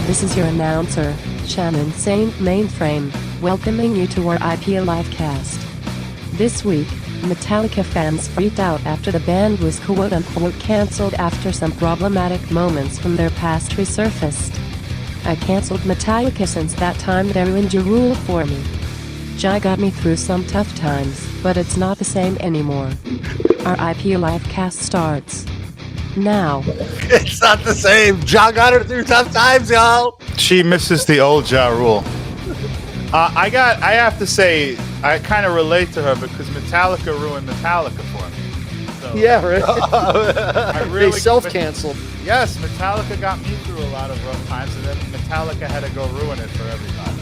This is your announcer, Shannon Saint Mainframe, welcoming you to our IP Livecast. This week, Metallica fans freaked out after the band was quote-unquote cancelled after some problematic moments from their past resurfaced. I cancelled Metallica since that time they ruined your rule for me. Jai got me through some tough times, but it's not the same anymore. Our IP Livecast starts now. It's not the same. Ja got her through tough times, y'all. She misses the old Ja Rule. I have to say, I kind of relate to her because Metallica ruined Metallica for me. So, Yeah, right. I really They self-canceled. Yes, Metallica got me through a lot of rough times, and then Metallica had to go ruin it for everybody.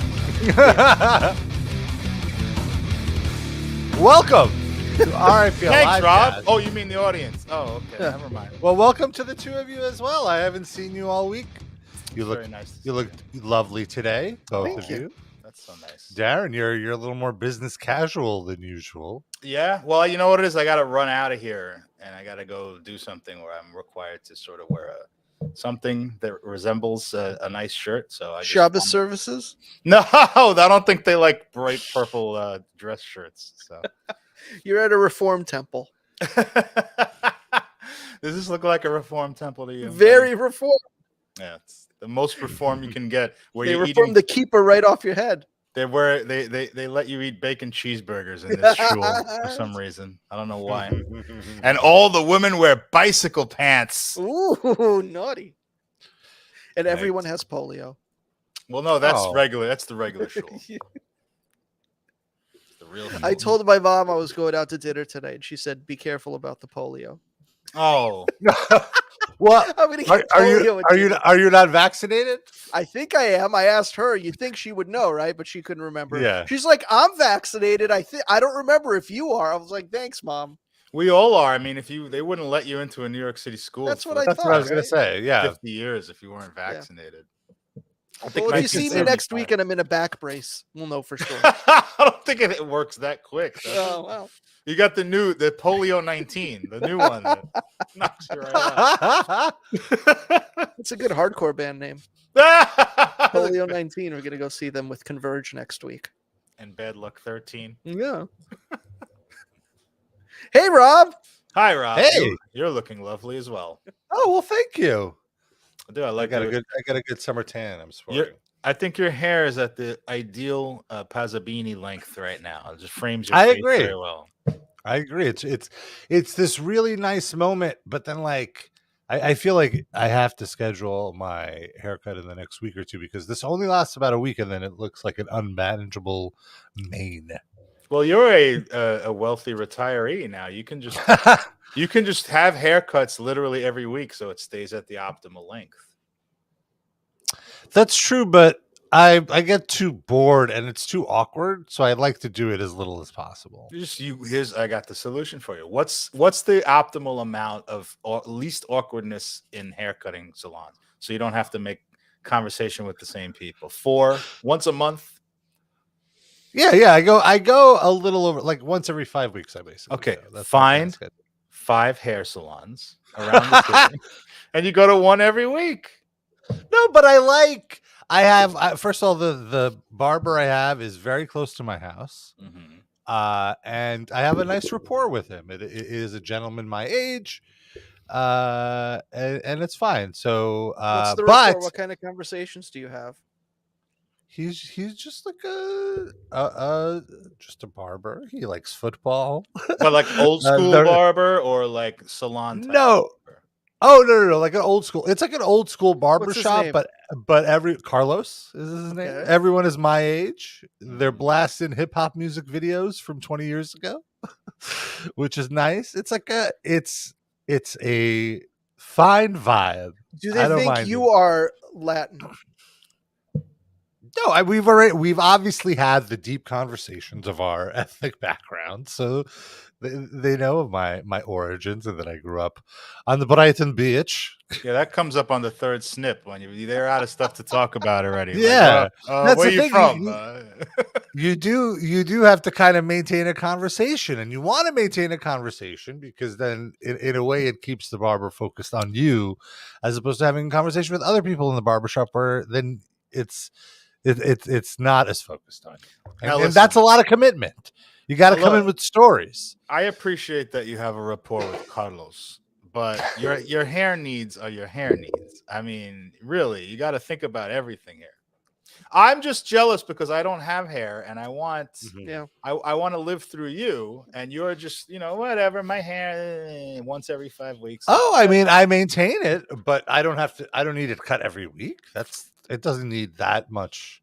Welcome to RIP Thanks, Rob. Livecast. Oh, you mean the audience? Oh, okay. Yeah. Never mind. Well, welcome to the two of you as well. I haven't seen you all week. You look Very nice. you look lovely today, both Thank of you. you. That's so nice. Darren, you're a little more business casual than usual. Yeah, well, you know what it is? I got to run out of here, and I got to go do something where I'm required to sort of wear something that resembles a nice shirt. So I just Shabbos services. No, I don't think they like bright purple dress shirts. So You're at a reform temple. does this look like a reform temple to you? Very reform. Yeah, it's the most reform you can get. Where They you reformed the keeper right off your head. they let you eat bacon cheeseburgers in this shul for some reason. I don't know why. And all the women wear bicycle pants. Ooh, naughty. And Right. everyone has polio. Well, no, that's Oh. regular. That's the regular shul. The real I shul. told my mom I was going out to dinner tonight, and she said, "Be careful about the polio." Oh, What? I'm gonna Are, get are polio. you at are you dinner. are you not vaccinated? I think I am. I asked her. You'd think she would know, right? But she couldn't remember. Yeah. She's like, "I'm vaccinated. I don't remember if you are." I was like, "Thanks, mom." we all are. I mean, they wouldn't let you into a New York City school. That's for what I That's what I was thought, gonna right? say. Yeah. 50 years if you weren't vaccinated. I Well, if you see me next 1975. week and I'm in a back brace, we'll know for sure. I don't think it works that quick. does it? Oh well. You got the polio 19, the new one that knocks you right out. It's a good hardcore band name. Polio 19. We're gonna go see them with Converge next week. And Bad Luck 13. Yeah. Hey, Rob. Hi, Rob. Hey. You're looking lovely as well. Oh well, thank you. Dude, I I like got your- I got a good summer tan. I'm sporting. I think your hair is at the ideal Pazzabini length right now. It just frames your I face agree. very well. I agree. It's this really nice moment, but then like I feel like I have to schedule my haircut in the next week or two because this only lasts about a week, and then it looks like an unmanageable mane. Well, you're a wealthy retiree now. You can just have haircuts literally every week, so it stays at the optimal length. That's true, but I get too bored and it's too awkward, so I like to do it as little as possible. I got the solution for you. What's the optimal amount of least awkwardness in haircutting salons, so you don't have to make conversation with the same people? 4 once a month. Yeah. I go a little over like once every 5 weeks. I basically Okay, go. That's my find schedule. 5 hair salons around the city, and you go to one every week. No, but I have first of all the barber I have is very close to my house. Mm-hmm. And I have a nice rapport with him. It is a gentleman my age, and it's fine. So, What's the but rapport? What kind of conversations do you have? he's just like just a barber. He likes football. But like old school there- barber or like salon type No. barber? Oh no, like an old school. It's like an old school barber What's his shop, name? but every Carlos is his name. Okay. Everyone is my age. They're blasting hip hop music videos from 20 years ago, which is nice. It's like it's a fine vibe. Do I they don't think mind you are Latin? No, we've obviously had the deep conversations of our ethnic background, so they know of my origins and that I grew up on the Brighton beach. Yeah, that comes up on the third snip when they're out of stuff to talk about already. Like, Yeah, that's where the you thing. from? You do have to kind of maintain a conversation, and you want to maintain a conversation because then in a way it keeps the barber focused on you as opposed to having a conversation with other people in the barbershop where then it's not as focused on you. Now, And that's a lot of commitment. You got to come in with stories. I appreciate that you have a rapport with Carlos, but your hair needs are your hair needs. I mean, really, you got to think about everything here. I'm just jealous because I don't have hair, and I want, I want to live through you, and you're just, whatever. My hair once every 5 weeks. Oh, I mean, I maintain it, but I don't need it cut every week. It doesn't need that much.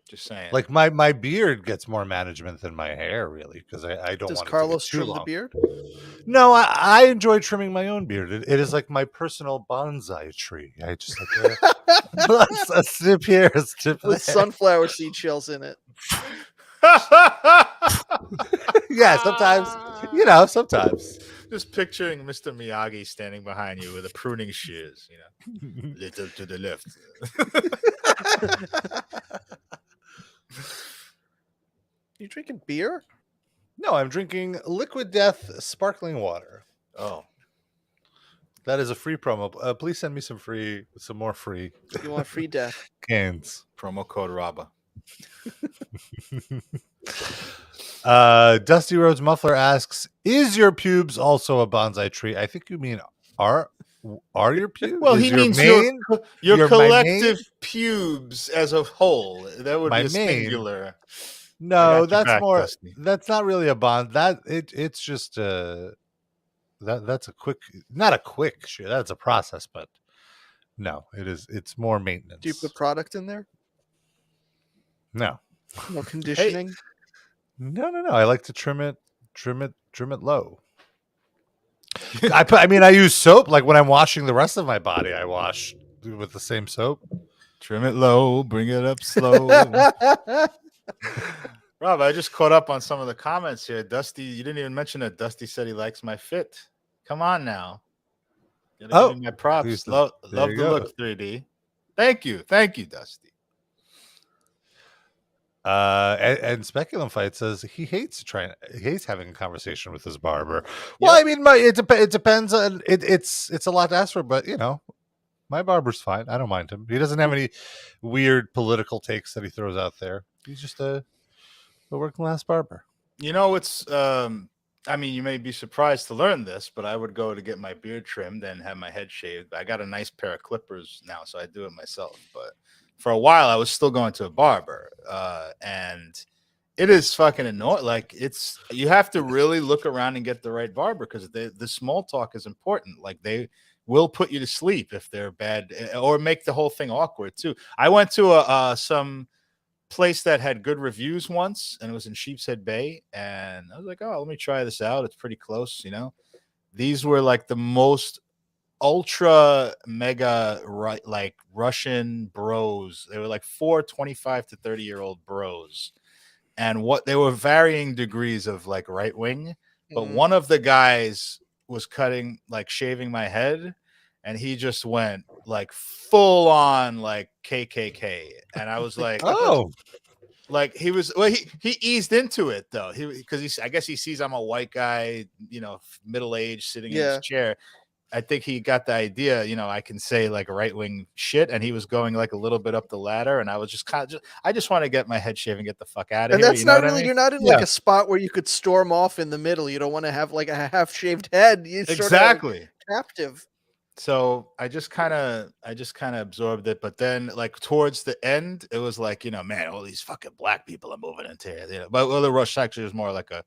Just saying. Like my beard gets more management than my hair, really, because I don't Does want Carlos it to get too trim long. the beard? No, I enjoy trimming my own beard. It is like my personal bonsai tree. I just like a snip here, a snip With there. sunflower seed shells in it. Yeah, sometimes, sometimes. Just picturing Mr. Miyagi standing behind you with a pruning shears, little to the left. You drinking beer? No, I'm drinking Liquid Death sparkling water. Oh, that is a free promo. Please send me some more free. You want free death? Cans. Promo code RABA. Dusty Rhodes Muffler asks, "Is your pubes also a bonsai tree?" I think you mean are your pubes? Well, is he means your collective pubes as a whole. That would be a singular. No, that's more. Dusty. That's not really a bond. It's just that's a quick, not a quick shit. That's a process, but no, it is. It's more maintenance. Do you put product in there? No. No conditioning. Hey. No. I like to trim it low. I use soap. Like when I'm washing the rest of my body, I wash with the same soap. Trim it low, bring it up slow. Rob, I just caught up on some of the comments here. Dusty, you didn't even mention that Dusty said he likes my fit. Come on now. Gotta give me my props. Love the look, 3D. Thank you, Dusty. And Speculum Fight says he hates having a conversation with his barber. Well, I mean, it depends on it's a lot to ask for, but my barber's fine. I don't mind him. He doesn't have any weird political takes that he throws out there. He's just a working class barber. It's I mean, you may be surprised to learn this, but I would go to get my beard trimmed and have my head shaved. I got a nice pair of clippers now, so I do it myself. But for a while, I was still going to a barber, and it is fucking annoying. Like you have to really look around and get the right barber because the small talk is important. Like they will put you to sleep if they're bad or make the whole thing awkward too. I went to some place that had good reviews once, and it was in Sheepshead Bay, and I was like, oh, let me try this out. It's pretty close. These were like the most ultra mega like Russian bros. They were like 25 to 30-year-old bros, and what they were varying degrees of like right wing, but one of the guys was shaving my head, and he just went like full on like KKK, and I was like, oh, like he eased into it though, because I guess he sees I'm a white guy, middle aged, sitting in his chair. I think he got the idea, I can say like right wing shit, and he was going like a little bit up the ladder, and I was just I just want to get my head shaved and get the fuck out of here. And that's not really, you're not in like a spot where you could storm off in the middle. You don't want to have like a half shaved head. You're exactly sort of captive. So I just kind of absorbed it, but then like towards the end, it was like, man, all these fucking black people are moving into here. But the Rush actually was more like a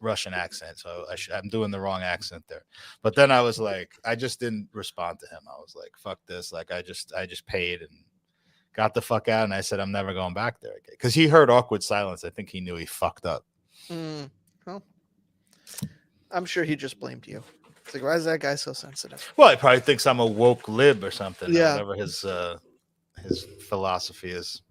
Russian accent, so I'm doing the wrong accent there. But then I was like, I just didn't respond to him. I was like, fuck this. Like I just paid and got the fuck out, and I said I'm never going back there again because he heard awkward silence. I think he knew he fucked up. Well, I'm sure he just blamed you. It's like, why is that guy so sensitive? Well, he probably thinks I'm a woke lib or something. Yeah. Or whatever his philosophy is.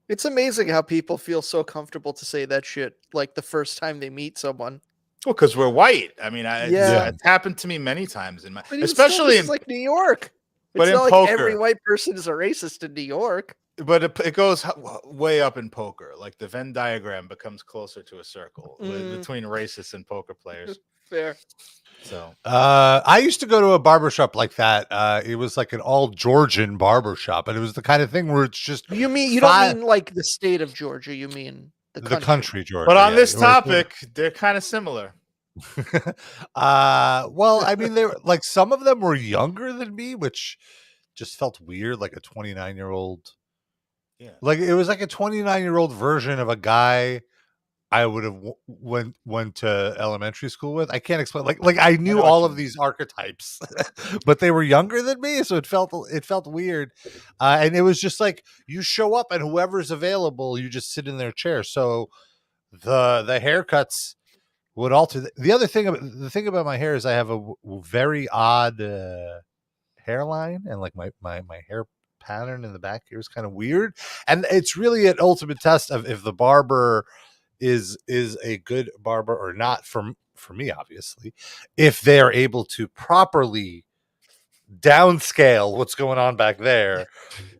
It's amazing how people feel so comfortable to say that shit like the first time they meet someone. Well, because we're white. I mean, Yeah. it's happened to me many times in my, But even especially still, this in, is like New York. but It's in not like poker. every white person is a racist in New York. But it goes way up in poker. Like the Venn diagram becomes closer to a circle between racists and poker players. Fair. So I used to go to a barbershop like that. It was like an all Georgian barbershop, and it was the kind of thing where it's just You don't mean like the state of Georgia, you mean the country. Georgia. but on yeah, this where it's- topic, they're kind of similar. well, I mean, they were like some of them were younger than me, which just felt weird, like a 29-year-old. Yeah. Like it was like a 29-year-old version of a guy I would have went to elementary school with. I can't explain. Like I knew all of these archetypes, but they were younger than me, so it felt weird. And it was just like you show up and whoever's available, you just sit in their chair. So the haircuts would alter. The thing about my hair is I have a very odd hairline, and like my hair pattern in the back here is kind of weird, and it's really an ultimate test of if the barber is a good barber or not for me, obviously, if they're able to properly downscale what's going on back there,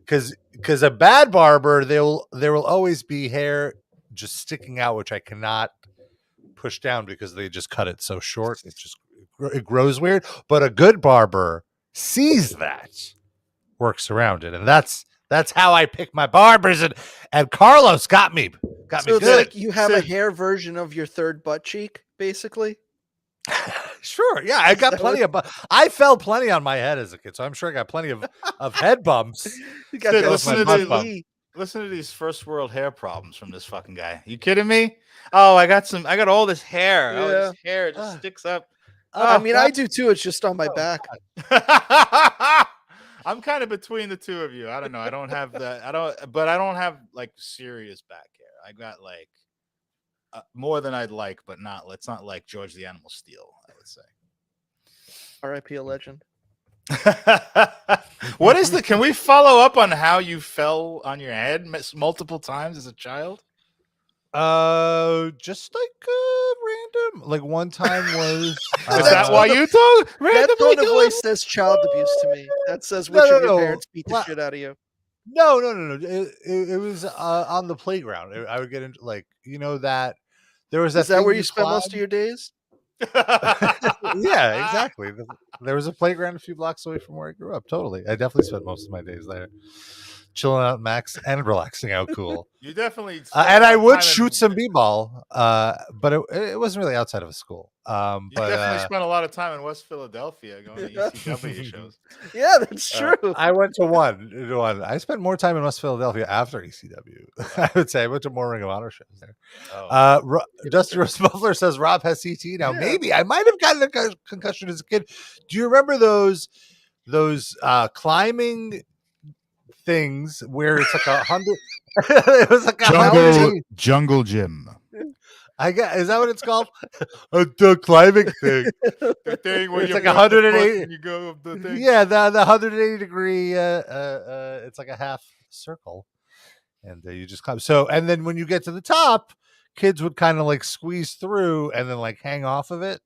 because a bad barber, there will always be hair just sticking out, which I cannot push down because they just cut it so short. It grows weird. But a good barber sees that, works around it, and that's how I pick my barbers. And Carlos got me So me it's good. like you have a hair version of your third butt cheek, basically. Sure, yeah, I got plenty of. I fell plenty on my head as a kid, so I'm sure I got plenty of head bumps. You got Sid, that listen to these first world hair problems from this fucking guy. You kidding me? Oh, I got all this hair. Yeah. Oh, this hair just sticks up. I mean, I do too. It's just on my back. I'm kind of between the two of you. I don't know. I don't have but I don't have like serious back hair. I got like more than I'd like, but let's not like George the Animal Steel, I would say. R.I.P. a legend. What is can we follow up on how you fell on your head multiple times as a child? Just like random. Like one time was. Is that why you told? That tone of voice says child abuse to me. That says which of your parents beat the shit out of you. No. It was on the playground. I would get into that. There was that. Is that where you spent most of your days? Yeah, exactly. There was a playground a few blocks away from where I grew up. Totally, I definitely spent most of my days there, chilling out, max, and relaxing out. Cool. You definitely. And I would shoot some b-ball, but it wasn't really outside of a school. You definitely spent a lot of time in West Philadelphia going to ECW shows. Yeah, that's true. I went to one. I spent more time in West Philadelphia after ECW. I would say I went to more Ring of Honor shows there. Dusty Rose Muffler says Rob has CT now. Yeah. Maybe I might have gotten a concussion as a kid. Do you remember those climbing things where it's like 100? It was like jungle gym. Is that what it's called? The climbing thing. The thing where it's like 180. You go up the thing. Yeah, the 180 degree. It's like a half circle, and you just climb. So, and then when you get to the top, kids would kind of like squeeze through and then like hang off of it.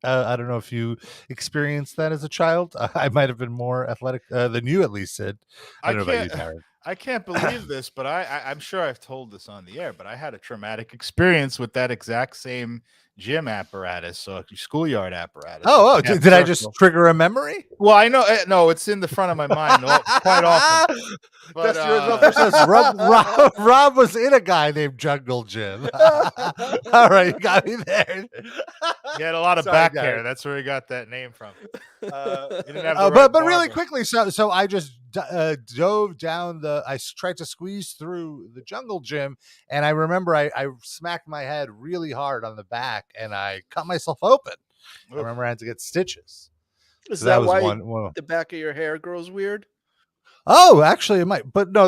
I don't know if you experienced that as a child. I might have been more athletic than you, at least, Sid. I don't know about you, Darren. I can't believe this, but I'm sure I've told this on the air, but I had a traumatic experience with that exact same gym apparatus, so schoolyard apparatus. Oh, did I just trigger a memory? Well, I know, no, it's in the front of my mind quite often. But, Rob was in a guy named Jungle Jim. All right, you got me there. He had a lot of back hair. That's where he got that name from. But really quickly, so I just dove down I tried to squeeze through the Jungle Gym, and I remember I smacked my head really hard on the back, and I cut myself open. I remember I had to get stitches. Is that why the back of your hair grows weird? Oh, actually, it might, but no.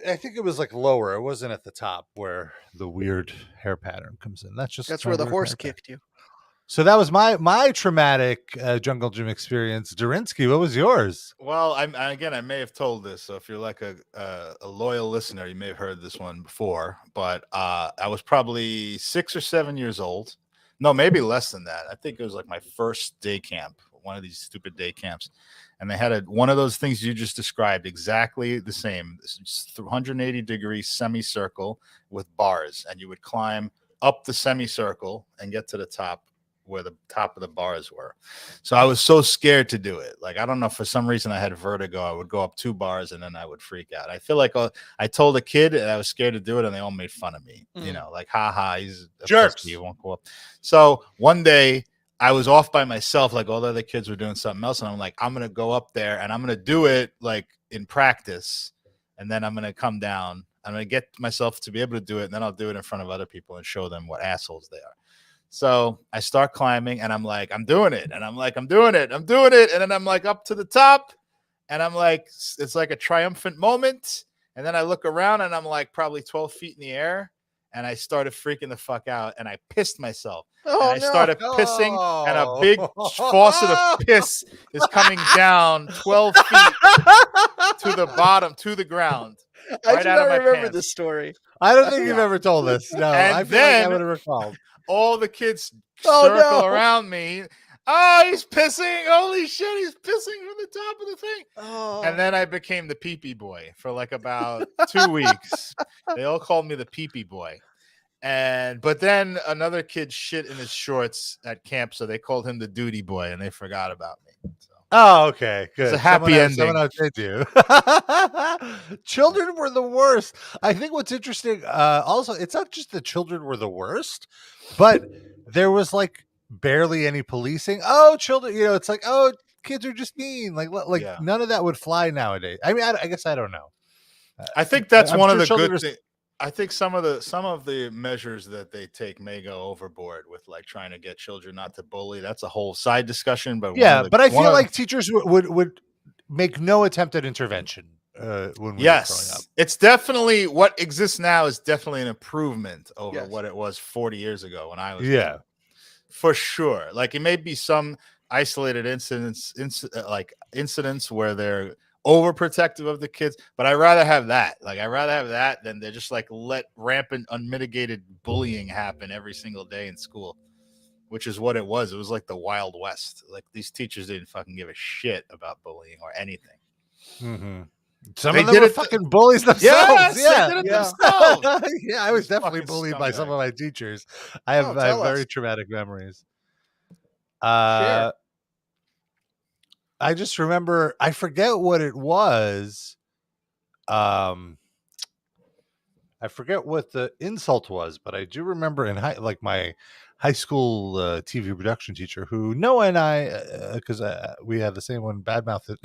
I think it was like lower. It wasn't at the top where the weird hair pattern comes in. That's where the horse kicked you. So that was my traumatic jungle gym experience. Durinsky, what was yours? Well, I may have told this. So if you're like a loyal listener, you may have heard this one before. But I was probably 6 or 7 years old. No, maybe less than that. I think it was like my first day camp, one of these stupid day camps, and they had one of those things you just described, exactly the same, 180-degree semicircle with bars, and you would climb up the semicircle and get to the top where the top of the bars were. So I was so scared to do it. Like, I don't know, for some reason I had vertigo. I would go up 2 bars and then I would freak out. I feel like I told a kid and I was scared to do it and they all made fun of me. You know, like, ha, he's a Jerks. pussy, he won't go up. So one day I was off by myself, like all the other kids were doing something else. And I'm like, I'm going to go up there and I'm going to do it like in practice. And then I'm going to come down. I'm going to get myself to be able to do it. And then I'll do it in front of other people and show them what assholes they are. So I start climbing and I'm like, I'm doing it. And I'm like, I'm doing it. And then I'm like up to the top and I'm like, it's like a triumphant moment. And then I look around and I'm like probably 12 feet in the air. And I started freaking the fuck out and I pissed myself. Oh, and I started pissing and a big faucet of piss is coming down 12 feet to the bottom, to the ground. I Right do out not of my remember pants. this story. I don't think you've ever told us. No, And I feel like I then- would have recalled. All the kids Oh, circle no. around me. Oh, he's pissing. Holy shit, he's pissing from the top of the thing. Oh. And then I became the pee-pee boy for like about 2 weeks. They all called me the pee-pee boy. But then another kid shit in his shorts at camp, so they called him the duty boy, and they forgot about me. So. Oh, okay, good. It's a happy ending. Someone outdid you. Children were the worst. I think what's interesting, also, it's not just that children were the worst, but there was like barely any policing. Oh, children, it's like, oh, kids are just mean. Like Yeah. none of that would fly nowadays. I mean, I guess I don't know. I think that's I'm one sure of the children good are- things. I think some of the measures that they take may go overboard with like trying to get children not to bully. That's a whole side discussion. But Yeah, but I feel like teachers would make no attempt at intervention when we were growing up. yes, it's definitely what exists now is definitely an improvement over Yes. what it was 40 years ago when I was Yeah. young. For sure. Like it may be some isolated incidents where they're overprotective of the kids, but I'd rather have that. Like I'd rather have that than they're just like let rampant unmitigated bullying happen every single day in school, which is what it was. It was like the Wild West. Like these teachers didn't fucking give a shit about bullying or anything. Mm-hmm. Some They of them did were it- fucking bullies themselves. Yes, yeah. they did it Yeah. themselves. Yeah, I was These definitely fucking bullied by some scumbags. of my teachers. I have tell very us. traumatic memories. Share. I just remember, I forget what it was. I forget what the insult was, but I do remember in my high school TV production teacher, who Noah and I, because we had the same one, badmouthed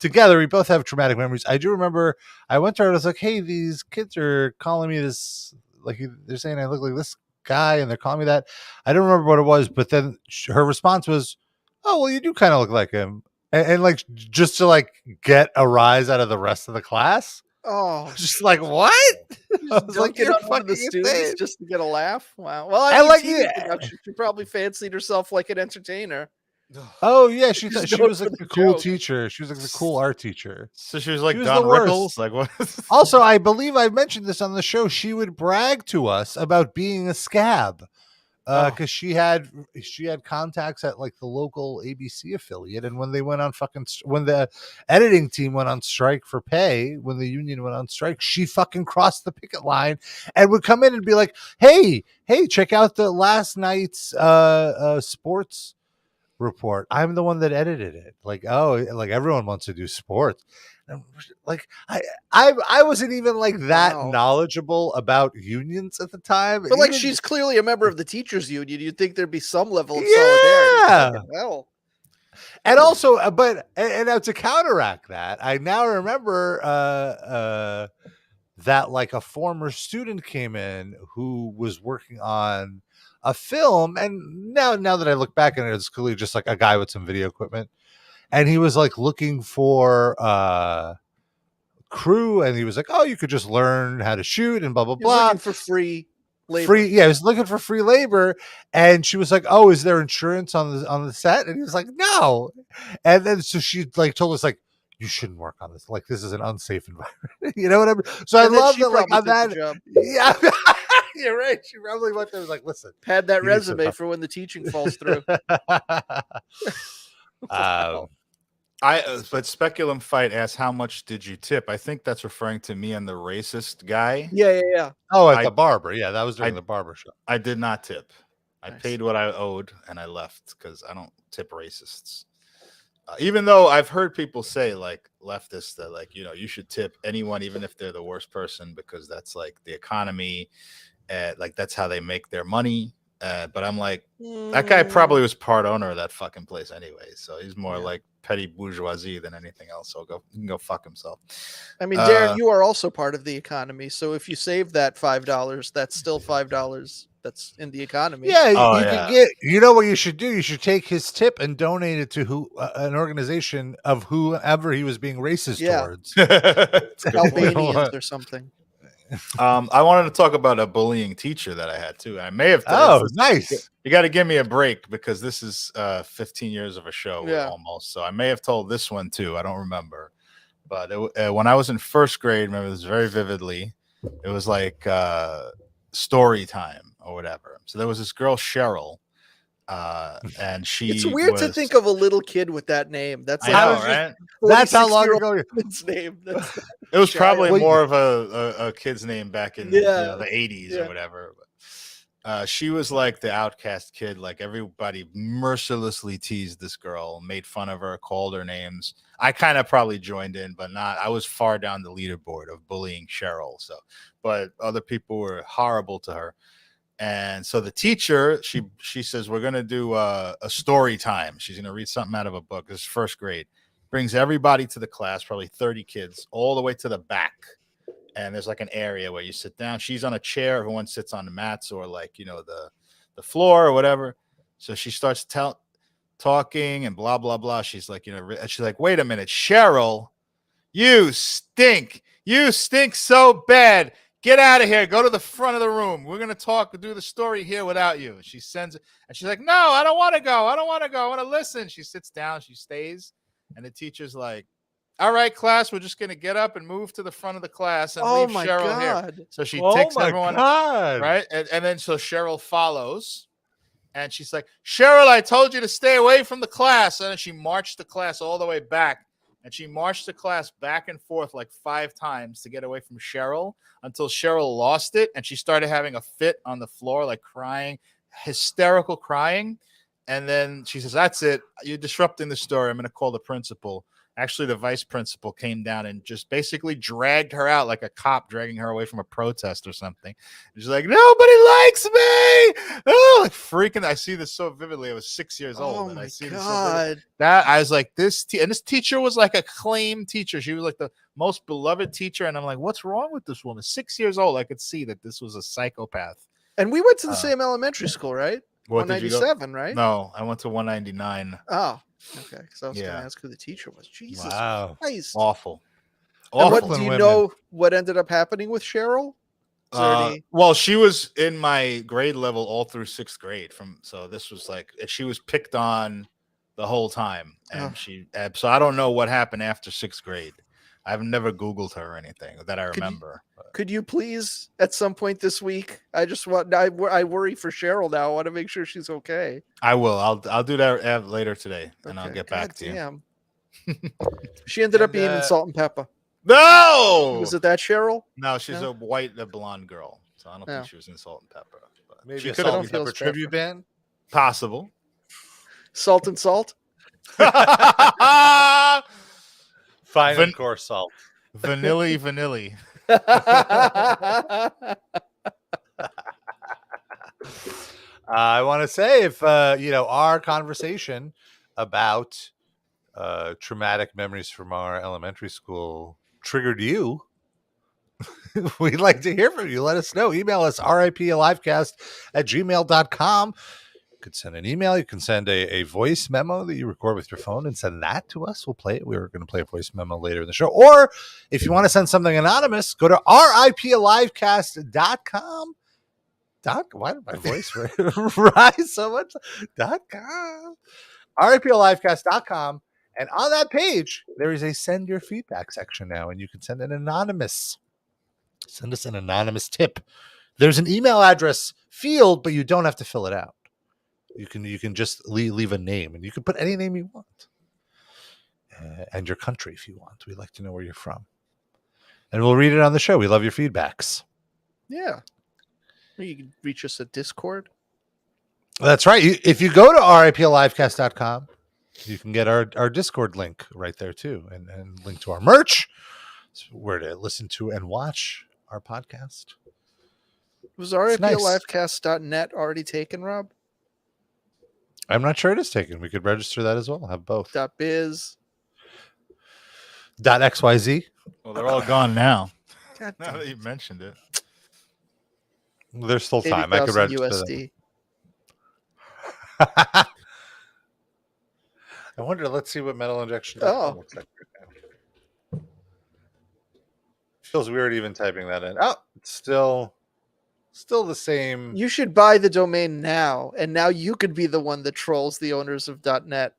together. We both have traumatic memories. I do remember I went to her and I was like, "Hey, these kids are calling me this. Like they're saying I look like this guy, and they're calling me that." I don't remember what it was, but then her response was, "Oh, well, you do kind of look like him," and like just to like get a rise out of the rest of the class. Oh, Just like what? I was like, dunking "You're on one of the fucking students insane." just to get a laugh. Wow. Well, I I mean, like TV it. production, she probably fancied herself like an entertainer. Oh yeah, she Just thought she going was for like the the cool joke. teacher. She was like the cool art teacher. So she was like She was Don the worst. Rickles. Like what? Also, I believe I mentioned this on the show. She would brag to us about being a scab because she had contacts at like the local ABC affiliate, and when they went on when the editing team went on strike for pay, when the union went on strike, she fucking crossed the picket line and would come in and be like, "Hey, check out the last night's sports report. I'm the one that edited it." Like, oh, like everyone wants to do sports. And like I wasn't even like that Wow. knowledgeable about unions at the time. But like, Even- she's clearly a member of the teachers union. You'd think there'd be some level of Yeah. solidarity. Fucking hell. and also, and now to counteract that, I now remember that like a former student came in who was working on a film, and now that I look back on it, it's clearly just like a guy with some video equipment, and he was like looking for crew, and he was like, "Oh, you could just learn how to shoot and blah blah He was blah." looking for free free. Yeah, he was looking for free labor, and she was like, "Oh, is there insurance on the set?" And he was like, "No." And then so she like told us like, "You shouldn't work on this. Like, this is an unsafe environment." You know what I mean? So I And then love she that. Like probably on took the that, job. yeah, you're right. She probably went there and was like, "Listen, Had that you need some resume help." for when the teaching falls through. Um, But Speculum Fight asks, how much did you tip? I think that's referring to me and the racist guy. Yeah. oh, at I- the barber. Yeah, that was during I- the barber shop. I did not tip. I Nice. paid what I owed and I left because I don't tip racists. Even though I've heard people say, like leftists, that like, you know, you should tip anyone, even if they're the worst person, because that's like the economy, like that's how they make their money. But I'm like, that guy probably was part owner of that fucking place anyway, so he's more like petty bourgeoisie than anything else. So he can go fuck himself. I mean, Darren, you are also part of the economy. So if you save that $5, that's still $5 that's in the economy. Yeah, Oh, you yeah. can get. You know what you should do? You should take his tip and donate it to an organization of whoever he was being racist Yeah. towards. That's a good point. Albanians or something. I wanted to talk about a bullying teacher that I had too. I may have. Oh, nice. You got to give me a break because this is 15 years of a show almost. So I may have told this one too. I don't remember. But when I was in first grade, I remember this very vividly. It was like story time or whatever. So there was this girl, Cheryl, and she. It's weird to think of a little kid with that name. That's I know, right? That's how long ago. Its name. It was probably Well, more of a kid's name back in the 80s or whatever. But, she was like the outcast kid. Like everybody mercilessly teased this girl, made fun of her, called her names. I kind of probably joined in, but not. I was far down the leaderboard of bullying Cheryl. So, but other people were horrible to her. And so the teacher, she says, we're going to do a story time. She's going to read something out of a book. This is first grade. Brings everybody to the class, probably 30 kids, all the way to the back. And there's like an area where you sit down. She's on a chair. Everyone sits on the mats or like, you know, the floor or whatever. So she starts talking and blah, blah, blah. She's like, you know, and she's like, wait a minute, Cheryl, you stink. You stink so bad. Get out of here. Go to the front of the room. We're going to do the story here without you. And she sends it. And she's like, no, I don't want to go. I don't want to go. I want to listen. She sits down. She stays. And the teacher's like, all right, class, we're just going to get up and move to the front of the class and leave Cheryl here. So she takes everyone. Right. And then so Cheryl follows. And she's like, Cheryl, I told you to stay away from the class. And then she marched the class all the way back. And she marched the class back and forth like 5 times to get away from Cheryl until Cheryl lost it. And she started having a fit on the floor, like crying, hysterical crying. And then she says, that's it. You're disrupting the story. I'm going to call the principal. Actually, the vice principal came down and just basically dragged her out like a cop dragging her away from a protest or something. And she's like, nobody likes me. Oh, like freaking. I see this so vividly. I was 6 years old. And I see this so that I was like, this teacher was like a acclaimed teacher. She was like the most beloved teacher. And I'm like, what's wrong with this woman? 6 years old. I could see that this was a psychopath. And we went to the same elementary school, right? 197, right? No, I went to 199. Oh, okay. Because I was going to ask who the teacher was. Jesus Christ. Awful. And what, do you know what ended up happening with Cheryl? Well, she was in my grade level all through 6th grade. So this was like, she was picked on the whole time. And so I don't know what happened after 6th grade. I've never Googled her or anything that I remember. Could you please, at some point this week? I worry for Cheryl now. I want to make sure she's okay. I will. I'll do that later today, and I'll get back to you. She ended up being in Salt and Pepper. No, was it that Cheryl? No, she's a blonde girl. So I don't think she was in Salt and Pepper. But maybe she a Salt and Pepper tribute band. Possible. Salt and Salt. Fine and coarse salt. Vanilli. I want to say if our conversation about traumatic memories from our elementary school triggered you, we'd like to hear from you. Let us know. Email us riplivecast@gmail.com. You could send an email. You can send a voice memo that you record with your phone and send that to us. We'll play it. We're going to play a voice memo later in the show. Or if you want to send something anonymous, go to riplivecast.com. Why did my voice rise so much? .com. RAPLivecast.com. And on that page, there is a send your feedback section now, and you can send send us an anonymous tip. There's an email address field, but you don't have to fill it out. You can just leave a name, and you can put any name you want, and your country if you want. We'd like to know where you're from, and we'll read it on the show. We love your feedbacks. Yeah. You can reach us at Discord. That's right. If you go to RAPLivecast.com, you can get our Discord link right there too, and link to our merch, where to listen to and watch our podcast. Was RAPLivecast.net already taken, Rob? I'm not sure it is taken. We could register that as well. Have both. .biz. .xyz. Well, they're all gone now. God Now that you mentioned it. There's still time. I could register USD. that. I wonder. Let's see what metal injection looks like right now. Feels weird even typing that in. Oh, it's still the same. You should buy the domain now, and now you could be the one that trolls the owners of .net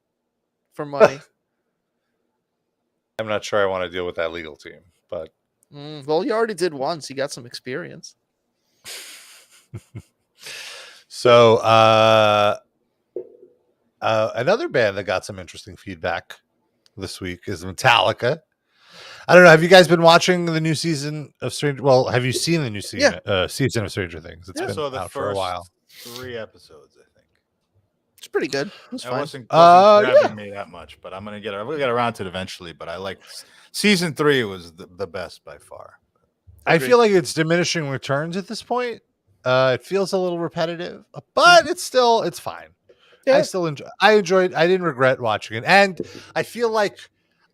for money. I'm not sure I want to deal with that legal team, but well, you already did once. You got some experience. So another band that got some interesting feedback this week is Metallica. I don't know. Have you guys been watching the new season of Stranger? Well, have you seen the new season of Stranger Things? It's been out for a while. 3 episodes, I think. It's pretty good. It's fine. Wasn't grabbing me that much, but I'm gonna get around to it eventually. But I like season 3 was the best by far. I feel like it's diminishing returns at this point. It feels a little repetitive, but it's fine. Yeah. I enjoyed. I didn't regret watching it, and I feel like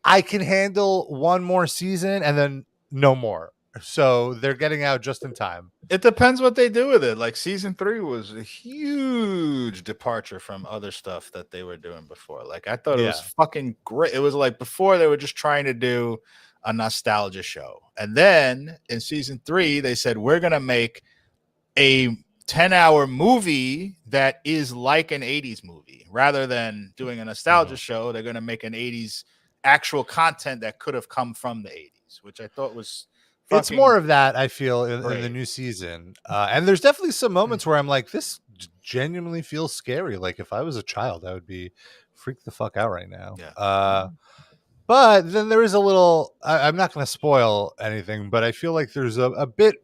I can handle one more season and then no more. So they're getting out just in time. It depends what they do with it. Like season 3 was a huge departure from other stuff that they were doing before. Like I thought it was fucking great. It was like before they were just trying to do a nostalgia show. And then in season 3, they said, we're going to make a 10-hour movie that is like an 80s movie. Rather than doing a nostalgia show, they're going to make an 80s actual content that could have come from the 80s, which I thought was it's more of that, I feel, in the new season. And there's definitely some moments where I'm like, this genuinely feels scary. Like if I was a child, I would be freaked the fuck out right now. Yeah. But then there is a little, I'm not going to spoil anything, but I feel like there's a bit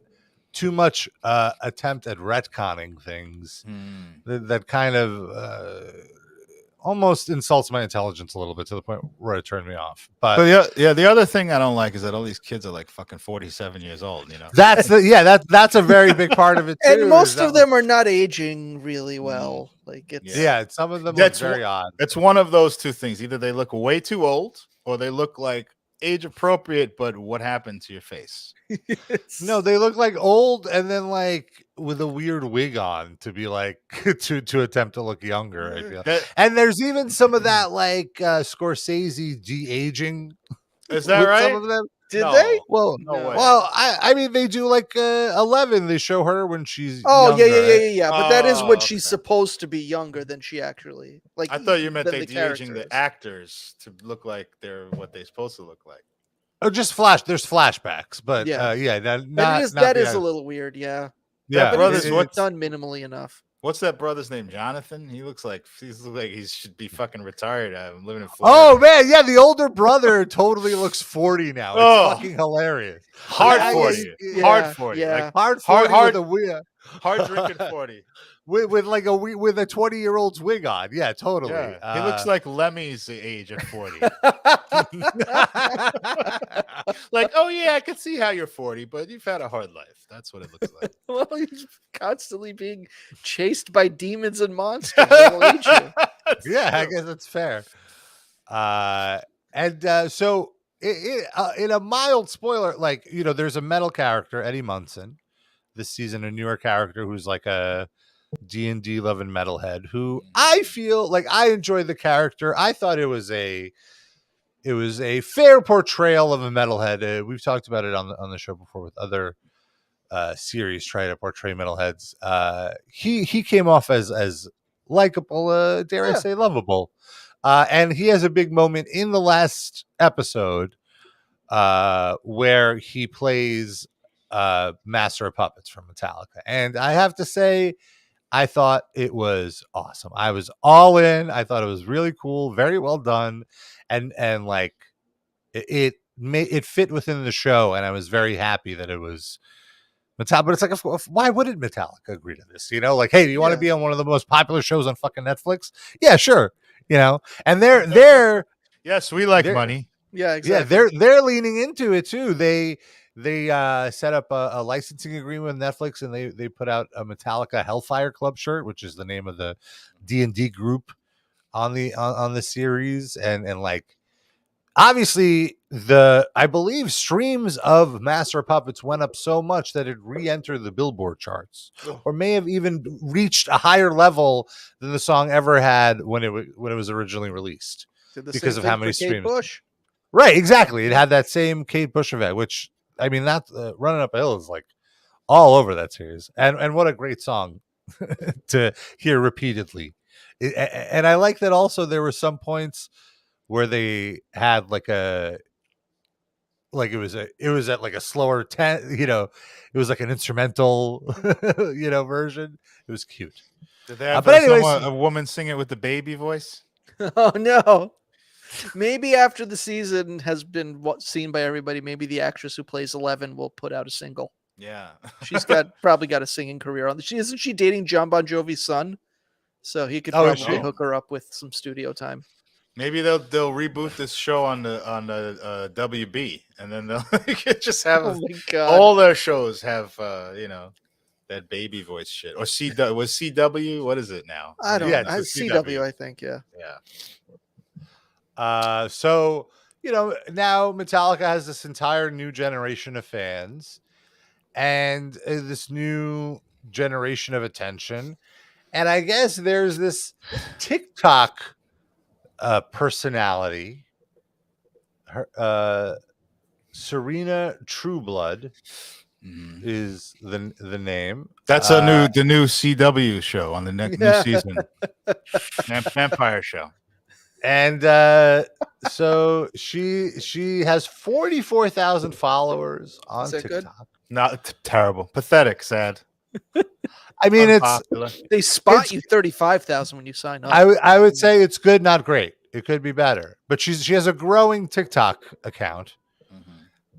too much attempt at retconning things that kind of almost insults my intelligence a little bit to the point where it turned me off. But the other thing I don't like is that all these kids are like fucking 47 years old, you know. That's that's a very big part of it too. And most of them are not aging really well. Like it's some of them look very odd. It's one of those two things. Either they look way too old or they look like age appropriate, but what happened to your face? No, they look like old and then like with a weird wig on to be like to attempt to look younger. I feel. And there's even some of that like Scorsese de-aging. Is that right? Some of them. Did they? Well, no way. Well, I mean, they do like 11. They show her when she's younger. Yeah. But that is when she's supposed to be younger than she actually. Like I thought you meant they de-aging characters. the actors to look like they're what they're supposed to look like. Oh, just there's flashbacks, but that is a little weird. Yeah. Yeah, but it's done minimally enough. What's that brother's name? Jonathan? He looks like he should be fucking retired. I'm living in Florida. Oh man, yeah, the older brother totally looks 40 now. It's fucking hilarious. Hard 40. Hard 40. Yeah. Like hard 40 hard drinking 40. With like a 20-year-old's wig on. Yeah, totally. Yeah. He looks like Lemmy's age at 40. Like, oh yeah, I can see how you're 40, but you've had a hard life. That's what it looks like. Well, he's constantly being chased by demons and monsters. That'll age you. Yeah, I guess that's fair. So in a mild spoiler, like, you know, there's a metal character, Eddie Munson, this season, a newer character who's like a D&D loving metalhead who I feel like I enjoyed the character. I thought it was a fair portrayal of a metalhead. We've talked about it on the show before with other series trying to portray metalheads. He came off as likable, dare I say, lovable, and he has a big moment in the last episode where he plays Master of Puppets from Metallica, and I have to say, I thought it was awesome. I was all in. I thought it was really cool, very well done, and like it made it fit within the show, and I was very happy that it was Metallica. But it's like, why wouldn't Metallica agree to this? You know, like, hey, do you want to be on one of the most popular shows on fucking Netflix? Yeah, sure. You know, and they're yes, we like money. Yeah, exactly. Yeah, they're leaning into it too. They set up a licensing agreement with Netflix, and they put out a Metallica Hellfire Club shirt, which is the name of the D&D group on the series, and like obviously I believe streams of Master of Puppets went up so much that it re-entered the Billboard charts, or may have even reached a higher level than the song ever had when it was originally released, because of how many streams. Bush. Right, exactly. It had that same Kate Bush effect, which I mean, that Running Up a Hill is like all over that series, and what a great song to hear repeatedly. And I like that also. There were some points where they had like it was at like a slower it was like an instrumental version. It was cute. Did they have but anyways, a woman sing it with the baby voice? Oh no. Maybe after the season has been seen by everybody, maybe the actress who plays 11 will put out a single. Yeah. She's probably got a singing career on. Isn't she dating John Bon Jovi's son? So he could probably hook her up with some studio time. Maybe they'll reboot this show on the WB, and then they'll just have all their shows have that baby voice shit. Or was CW? What is it now? I don't know. CW, I think. Yeah. So now Metallica has this entire new generation of fans, and this new generation of attention, and I guess there's this TikTok personality, Serena Trueblood is the name. That's the new CW show on the new season, vampire show. And so she has 44,000 followers on TikTok. Good? Not terrible, pathetic, sad. I mean, they spot you 35,000 when you sign up. I would say it's good, not great. It could be better, but she has a growing TikTok account.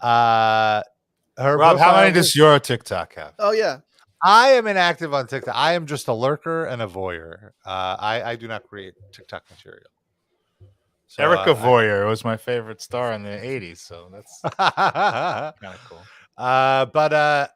Rob, how many does your TikTok have? Oh yeah, I am inactive on TikTok. I am just a lurker and a voyeur. I do not create TikTok material. So, Erica Voyeur was my favorite star in the 80s, so that's kind of cool. But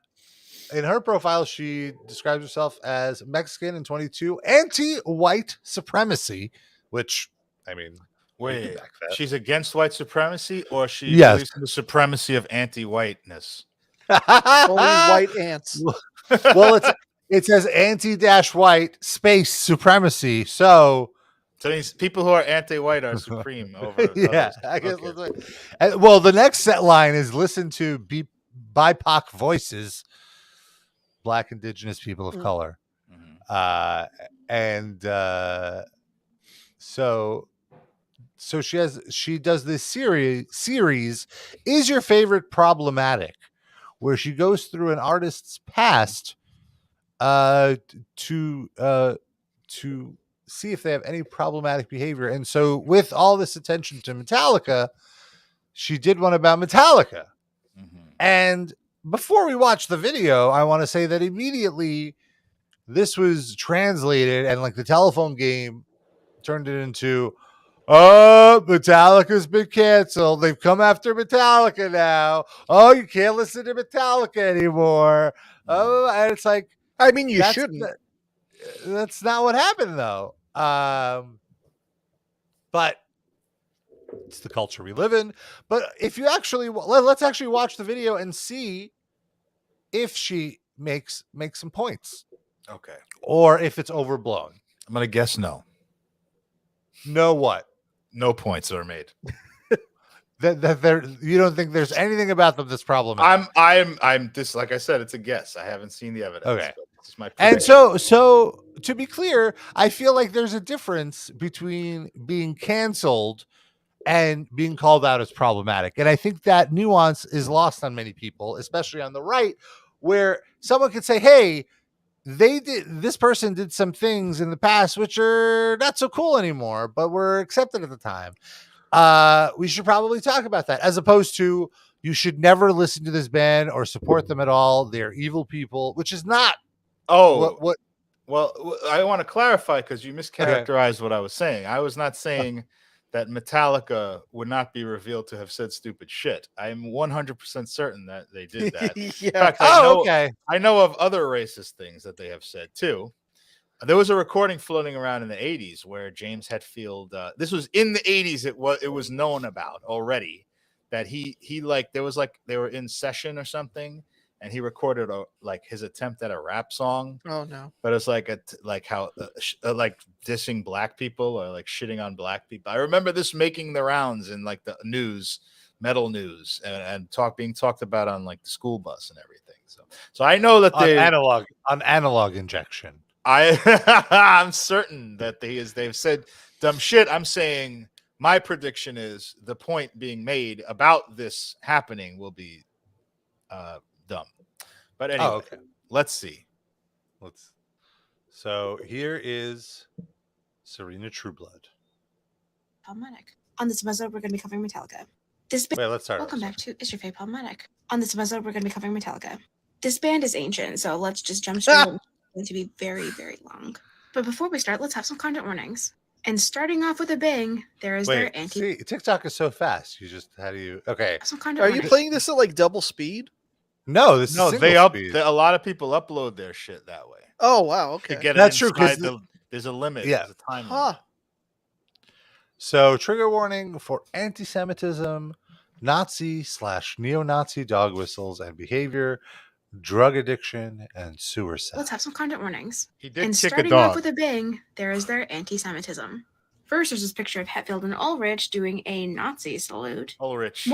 in her profile, she describes herself as Mexican and 22, anti-white supremacy, which, I mean, wait, she's against white supremacy, or she believes in the supremacy of anti-whiteness? Only white ants. Well, it says anti-white space supremacy, so these people who are anti-white are supreme over yeah, others. I guess. Okay. Well, the next set line is listen to BIPOC voices, Black, Indigenous people of color. So she does this series Is Your Favorite Problematic, where she goes through an artist's past to see if they have any problematic behavior. And so with all this attention to Metallica, she did one about Metallica. And before we watch the video, I want to say that immediately this was translated, and like the telephone game turned it into, oh, Metallica's been canceled. They've come after Metallica now. Oh, you can't listen to Metallica anymore. Oh, and it's like, I mean, you shouldn't. That's not what happened, though. But it's the culture we live in. But if you actually let's actually watch the video and see if she makes some points. Okay. Or if it's overblown. I'm gonna guess no. No what? No points are made. that there you don't think there's anything about them that's problematic. I'm just like I said, it's a guess. I haven't seen the evidence. Okay. But this is my And prediction. so to be clear, I feel like there's a difference between being canceled and being called out as problematic. And I think that nuance is lost on many people, especially on the right, where someone could say, hey, this person did some things in the past which are not so cool anymore, but were accepted at the time. We should probably talk about that, as opposed to you should never listen to this band or support them at all. They're evil people, which is not what Well, I want to clarify because you mischaracterized what I was saying. I was not saying that Metallica would not be revealed to have said stupid shit. I'm 100% certain that they did that. In fact, I know of other racist things that they have said too. There was a recording floating around in the 80s where James Hetfield, this was in the 80s, it was known about already that he they were in session or something, and he recorded his attempt at a rap song. Oh no! But it's like dissing black people or like shitting on black people. I remember this making the rounds in like the news, metal news, and being talked about on like the school bus and everything. So I know that on analog injection. I'm certain that they've said dumb shit. I'm saying my prediction is the point being made about this happening will be dumb. But anyway, let's see. So here is Serena Trueblood. Problematic. On this episode, we're going to be covering Metallica. Wait, let's start. Welcome back to Is Your Favorite Problematic? On this episode, we're going to be covering Metallica. This band is ancient, so let's just jump straight in. It's going to be very, very long. But before we start, let's have some content warnings. And starting off with a bang, there is their See, TikTok is so fast. Some content Are warnings. you playing this at like double speed? No, this is speed. A lot of people upload their shit that way. Oh wow, okay. To get That's it true, inside there's a limit. Yeah. There's a time limit. So trigger warning for anti-Semitism, Nazi/neo-Nazi dog whistles and behavior, drug addiction, and suicide. Let's have some content warnings. He did and kick a starting dog. off with a bang, there is their anti-Semitism. First, there's this picture of Hetfield and Ulrich doing a Nazi salute. Ulrich.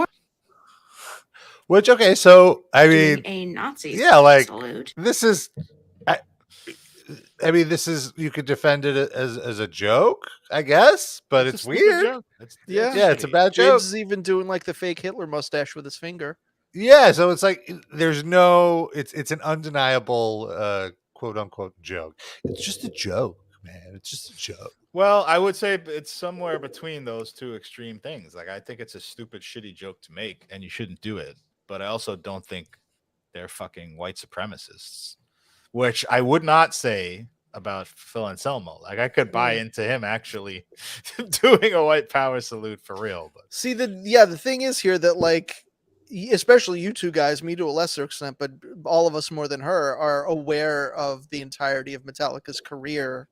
Which, okay, so I mean, a Nazi salute. This is, I mean, this is, you could defend it as a joke, I guess, but it's weird. It's a bad joke. James is even doing like the fake Hitler mustache with his finger. Yeah, so it's like there's no, it's an undeniable quote unquote joke. It's just a joke, man. It's just a joke. Well, I would say it's somewhere between those two extreme things. Like, I think it's a stupid, shitty joke to make, and you shouldn't do it. But I also don't think they're fucking white supremacists, which I would not say about Phil Anselmo. Like, I could buy into him actually doing a white power salute for real. But see, the thing is here that, like, especially you two guys, me to a lesser extent, but all of us more than her, are aware of the entirety of Metallica's career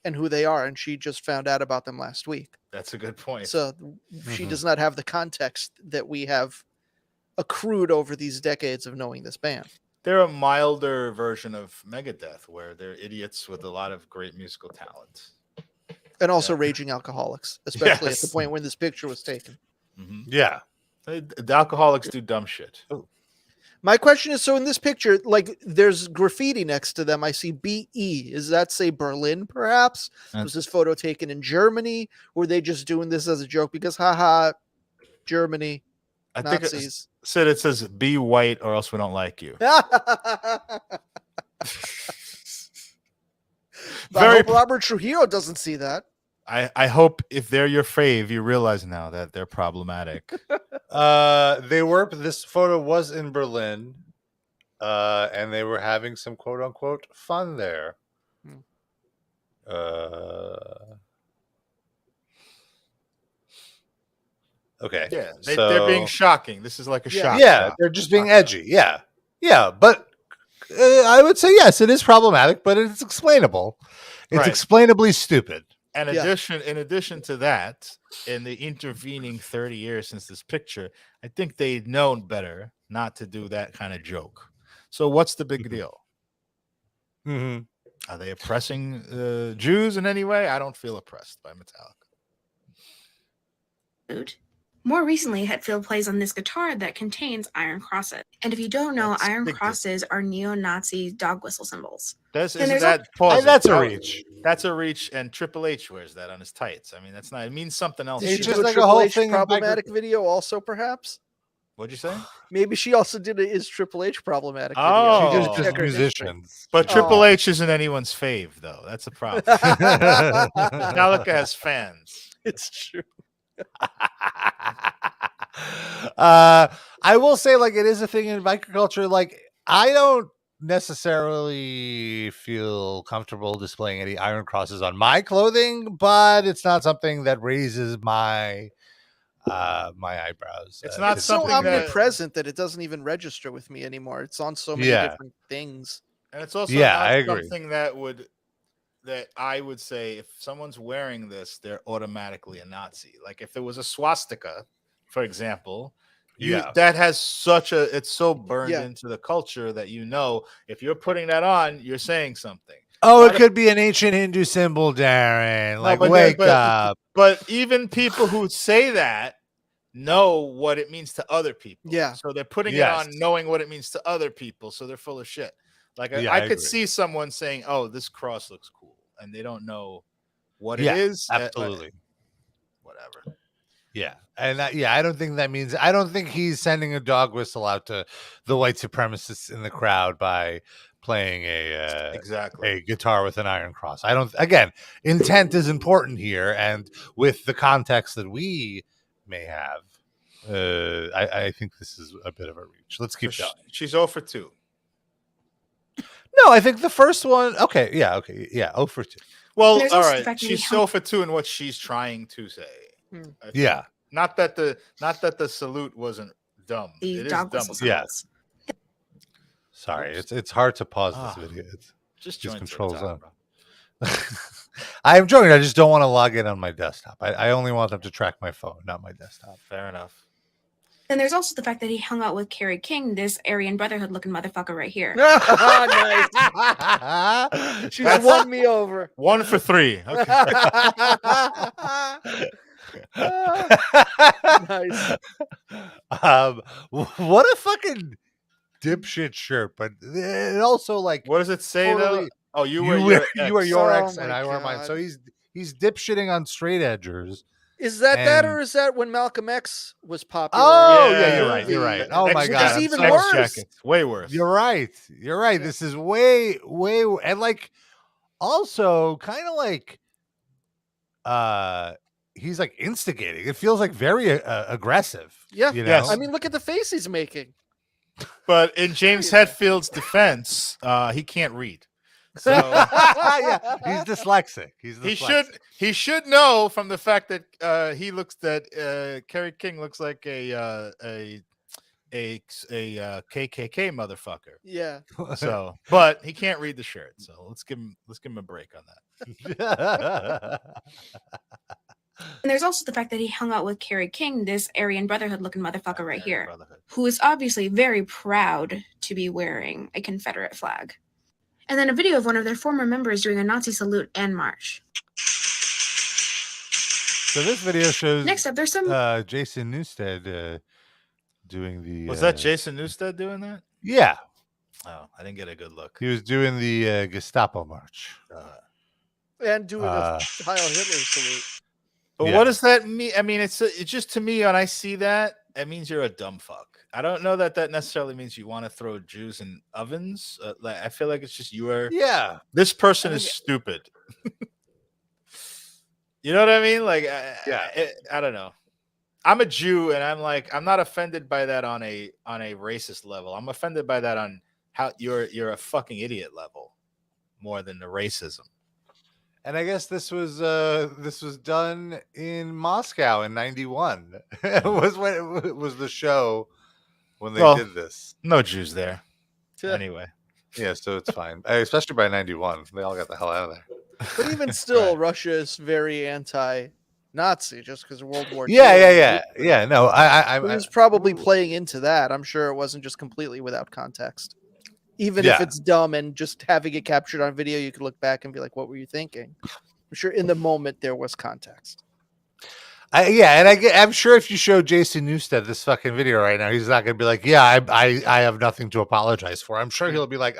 and who they are, and she just found out about them last week. That's a good point. So she does not have the context that we have accrued over these decades of knowing this band. They're a milder version of Megadeth, where they're idiots with a lot of great musical talent. And also raging alcoholics, especially at the point when this picture was taken. Yeah. The alcoholics do dumb shit. My question is, so in this picture, like, there's graffiti next to them. I see BE. Does that say Berlin, perhaps? Was this photo taken in Germany? Were they just doing this as a joke? Because, haha, Germany, I Nazis. think it says, be white or else we don't like you. I hope Robert Trujillo doesn't see that. I hope if they're your fave, you realize now that they're problematic. This photo was in Berlin, and they were having some quote unquote fun there. Okay. Yeah, they're being shocking. This is like a shock. Yeah, they're just being edgy. Yeah. Yeah, but I would say yes, it is problematic, but it's explainable. It's explainably stupid. And in addition to that, in the intervening 30 years since this picture, I think they'd known better not to do that kind of joke. So what's the big deal? Are they oppressing Jews in any way? I don't feel oppressed by Metallica. More recently, Hetfield plays on this guitar that contains iron crosses. And if you don't know, That's iron big crosses are neo-Nazi dog whistle symbols. That's And isn't there's that pause? That's a That- reach. That's a reach, and Triple H wears that on his tights. I mean, that's not. It means something else. Did It's she to just you. do a like a Triple whole H thing of problematic video also, perhaps? What'd you say? Maybe she also did a Is Triple H problematic video. Oh. She just Oh. does Check her history. musicians. But Oh. Triple H isn't anyone's fave, though. That's a problem. Metallica has fans. It's true. I will say, like, it is a thing in biker culture. Like, I don't necessarily feel comfortable displaying any iron crosses on my clothing, but it's not something that raises my my eyebrows. It's not It's so something that- omnipresent that it doesn't even register with me anymore. It's on so many Yeah. different things. And it's also Yeah, not I agree. something that I would say if someone's wearing this, they're automatically a Nazi. Like if it was a swastika, for example, Yeah. that has it's so burned Yeah. into the culture that if you're putting that on, you're saying something. Oh, Why it do- could be an ancient Hindu symbol, Darren. Like, but- wake but- up. But even people who say that know what it means to other people. Yeah. So they're putting Yes. it on knowing what it means to other people. So they're full of shit. Like Yeah, I I could agree. see someone saying, "Oh, this cross looks cool," and they don't know what Yeah, it is. Absolutely. Whatever. Yeah. And I don't think that means, I don't think he's sending a dog whistle out to the white supremacists in the crowd by playing Exactly. a guitar with an iron cross. I don't, again, intent is important here. And with the context that we may have, I think this is a bit of a reach. Let's keep going. She's 0 for 2. No, I think the first one, okay. Yeah. 0 for 2. Well, There's all also the right. fact that She's he 0 for 2 in what she's trying to say. Hmm. I think. Yeah. Not that the salute wasn't dumb. The It is dog dumb. whistle Yeah. symbols. Sorry. Oops. It's hard to pause Ah. this video. It's Just Just join control TikTok, zone. bro. I'm joking. I just don't want to log in on my desktop. I only want them to track my phone, not my desktop. Fair enough. And there's also the fact that he hung out with Kerry King, this Aryan Brotherhood looking motherfucker right here. Nice. She's That's- won me over. 1 for 3. Okay. Nice. What a fucking dipshit shirt, but it also like What does it say though? totally, Oh, you you were wear your your Oh ex and my I wear mine. God. So he's dipshitting on straight edgers. Is that And- or is that when Malcolm X was popular? Oh Yeah, yeah, you're right. You're right. ex- Oh my ex- god, Which is I'm even so- worse. jackets. Way worse. You're right. You're right. This is way and like also kind of like he's like instigating. It feels like very aggressive. Yeah. You know? Yes. I mean, look at the face he's making. But in James Hetfield's defense, he can't read. So yeah, he's dyslexic. he should know from the fact that Kerry King looks like a KKK motherfucker. Yeah. So, but he can't read the shirt. So let's give him a break on that. And there's also the fact that he hung out with Kerry King, this Aryan Brotherhood looking motherfucker right here, Brotherhood. who is obviously very proud to be wearing a Confederate flag. And then a video of one of their former members doing a Nazi salute and march. So this video shows Next up, there's some Jason Newsted doing the. Was that Jason Newsted doing that? Yeah, Oh, I didn't get a good look. he was doing the Gestapo march. And doing Uh, a Heil Hitler salute. But Yeah. what does that mean? I mean, it's just to me when I see that, it means you're a dumb fuck. I don't know that necessarily means you want to throw Jews in ovens. Like I feel like it's just Yeah, this person I is think- stupid. You know what I mean? Like, Yeah. I don't know. I'm a Jew, and I'm not offended by that on a racist level. I'm offended by that on how you're a fucking idiot level, more than the racism. and I guess this was done in Moscow in '91. It was when it was the show when they Well, did this. No Jews there, anyway. Yeah, so it's fine. Especially by '91, they all got the hell out of there. But even still, Russia is very anti-Nazi just because of World War II. Yeah. No, I He was probably playing into that. I'm sure it wasn't just completely without context. Even if Yeah. it's dumb and just having it captured on video, you could look back and be like, what were you thinking? I'm sure in the moment there was context. I'm sure if you show Jason Newsted this fucking video right now, he's not gonna be like, yeah, I have nothing to apologize for. I'm sure he'll be like,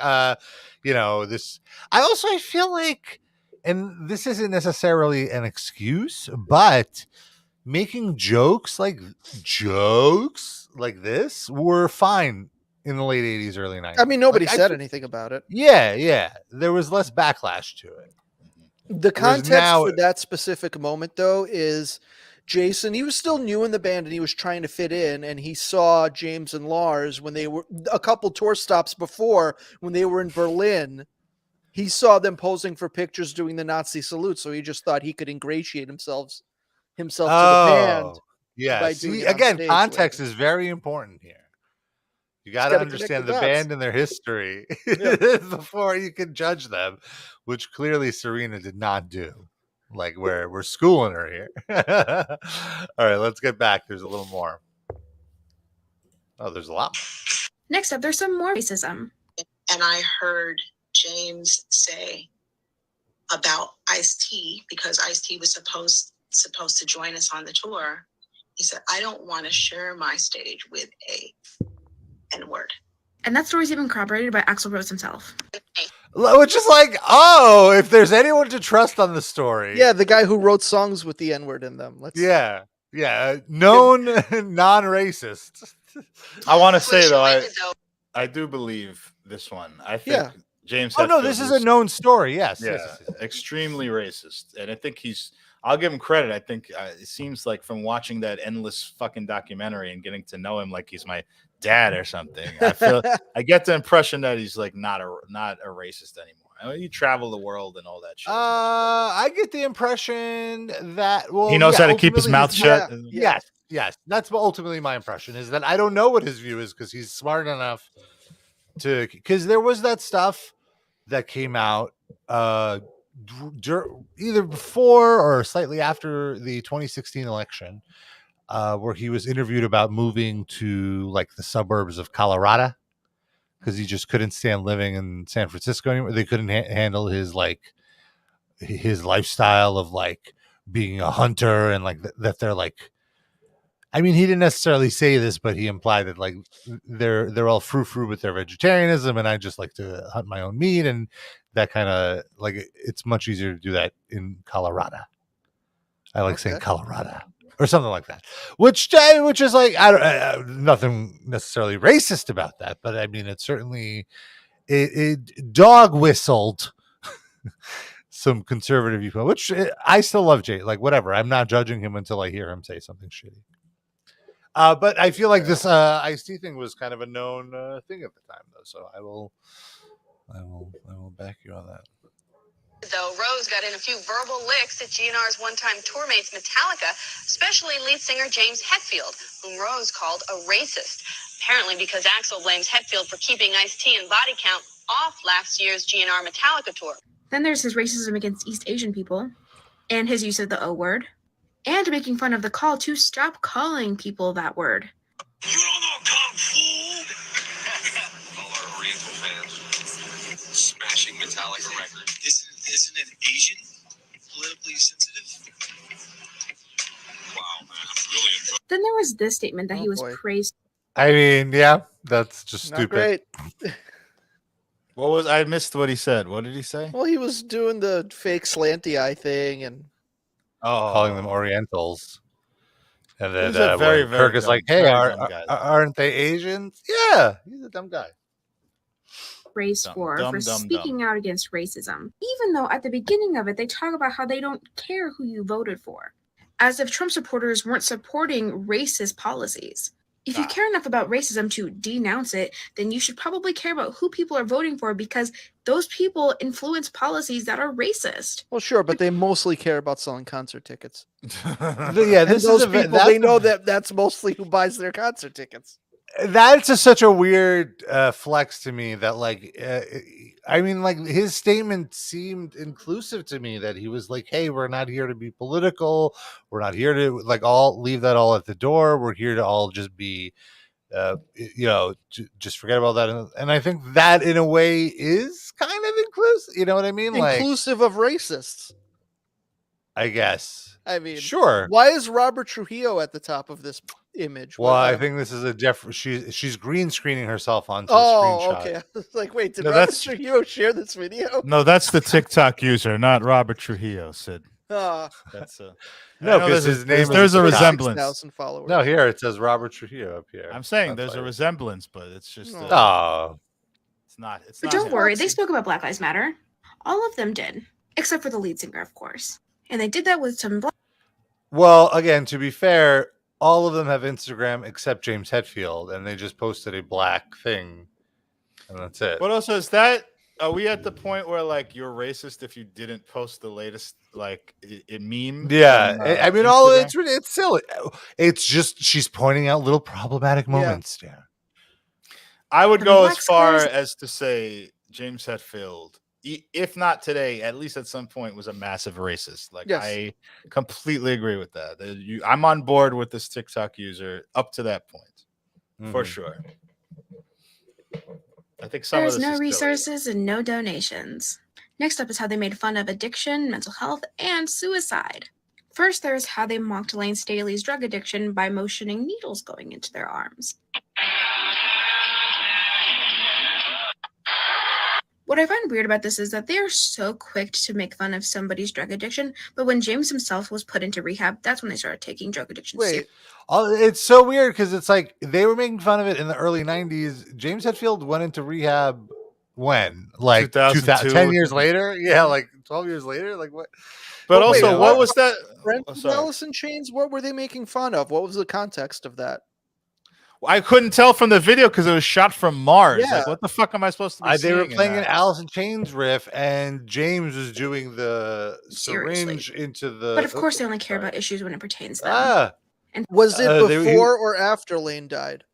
this. I feel like, and this isn't necessarily an excuse, but making jokes like this were fine in the late 80s, early 90s. I mean, nobody Like, said anything about it. Yeah. There was less backlash to it. The Whereas context now- for that specific moment, though, is Jason. He was still new in the band and he was trying to fit in. And he saw James and Lars when they were a couple tour stops before, when they were in Berlin. He saw them posing for pictures doing the Nazi salute. So he just thought he could ingratiate himself to the band. Yeah. by doing See, it on again, stage context with is very important here. You got to gotta connect understand the the dots. band and their history before you can judge them, which clearly Serena did not do. Like we're schooling her here. All right, let's get back. There's a little more. Oh, there's a lot. Next up, there's some more racism. And I heard James say about Ice-T, because Ice-T was supposed to join us on the tour. He said, I don't want to share my stage with a N-word. And that story's even corroborated by Axl Rose himself. Which is like, oh, if there's anyone to trust on the story. Yeah, the guy who wrote songs with the N-word in them. Yeah. Known non-racist. I want to say though, I do believe this one. I think James. Oh no, this is a known story. Yes. Yeah, yes. extremely racist, and I think I'll give him credit. I think it seems like from watching that endless fucking documentary and getting to know him like he's my dad or something. I get the impression that he's like not a racist anymore. I mean, you travel the world and all that shit. I get the impression that he knows how to keep his mouth shut. Yes. That's ultimately my impression, is that I don't know what his view is because he's smart enough to. Because there was that stuff that came out either before or slightly after the 2016 election, where he was interviewed about moving to like the suburbs of Colorado because he just couldn't stand living in San Francisco anymore. They couldn't handle his lifestyle of like being a hunter and like that they're like. I mean, he didn't necessarily say this, but he implied that like they're all frou-frou with their vegetarianism, and I just like to hunt my own meat, and that kind of like it's much easier to do that in Colorado. I like saying Colorado or something like that, which is like nothing necessarily racist about that, but I mean, it certainly it dog whistled some conservative viewpoint, which I still love Jay. Like whatever, I'm not judging him until I hear him say something shitty. But I feel like this Ice-T thing was kind of a known thing at the time, though. So I will back you on that. Though Rose got in a few verbal licks at GNR's one-time tour mates Metallica, especially lead singer James Hetfield, whom Rose called a racist. Apparently because Axl blames Hetfield for keeping Ice-T and Body Count off last year's GNR Metallica tour. Then there's his racism against East Asian people, and his use of the O word, and making fun of the call to stop calling people that word. You don't know Kung Fu! All our Oriental fans smashing Metallica record. Isn't it Asian? Politically sensitive? Wow, man, I'm really enjoying. Then there was this statement that he was praised. I mean, yeah, that's just Not stupid. great. I missed what he said. What did he say? Well, he was doing the fake slanty eye thing and Calling them Orientals. And then He's a very, very Kirk is dumb- like, hey, very dumb guy. aren't they Asians? Yeah, he's a dumb guy. Praised for speaking out against racism, even though at the beginning of it they talk about how they don't care who you voted for, as if Trump supporters weren't supporting racist policies. If you care enough about racism to denounce it, then you should probably care about who people are voting for, because those people influence policies that are racist. well, sure, but they mostly care about selling concert tickets. Yeah, And those people, they know that that's mostly who buys their concert tickets. That's such a weird flex to me that like I mean, like his statement seemed inclusive to me, that he was like, hey, we're not here to be political, we're not here to like all leave that all at the door, we're here to all just be just forget about that. And I think that in a way is kind of inclusive, you know what I mean? Inclusive of racists. I guess I mean, Sure. why is Robert Trujillo at the top of this image? Well, I What- think this is a she's green screening herself onto a Oh, screenshot. okay. I was like, wait, did No, Robert that's- Trujillo share this video? No, that's the TikTok user, not Robert Trujillo, Sid. That's No, I know because there's his name is there's a TikTok. resemblance. 6,000 followers. No, here it says Robert Trujillo up here. I'm saying That's there's a why- resemblance, but it's just Oh, it's not. It's But not. don't him. worry, they spoke about Black Lives Matter. All of them did, except for the lead singer, of course. And they did that with some black. well, again, to be fair, all of them have Instagram except James Hetfield, and they just posted a black thing, and that's it. What else is that? Are we at the point where like you're racist if you didn't post the latest like it meme? Yeah, from, I mean, all Instagram? it's silly. It's just she's pointing out little problematic Yeah. moments. Yeah. I would The go as black far squares- as to say James Hetfield, if not today, at least at some point, was a massive racist. Like Yes. I completely agree with that. I'm on board with this TikTok user up to that point for Mhm. sure. I think some There's of this no is silly. resources and no donations. Next up is how they made fun of addiction, mental health, and suicide. First, there's how they mocked Lane Staley's drug addiction by motioning needles going into their arms. What I find weird about this is that they are so quick to make fun of somebody's drug addiction, but when James himself was put into rehab, that's when they started taking drug addiction Wait, seriously. It's so weird because it's like they were making fun of it in the early '90s. James Hetfield went into rehab when, like 2002. 10 years later. Yeah, like 12 years later. Like what? But Well, wait, also, what- what was that? Friends Oh, with sorry. Alice in Chains, what were they making fun of? What was the context of that? I couldn't tell from the video because it was shot from Mars. Yeah. Like, what the fuck am I supposed to be They seeing? were in playing an that? Alice in Chains riff, and James was doing the Seriously. syringe into the. But of course, they only care sorry. about issues when it pertains to them. Ah, Was it he- before or after Lane died?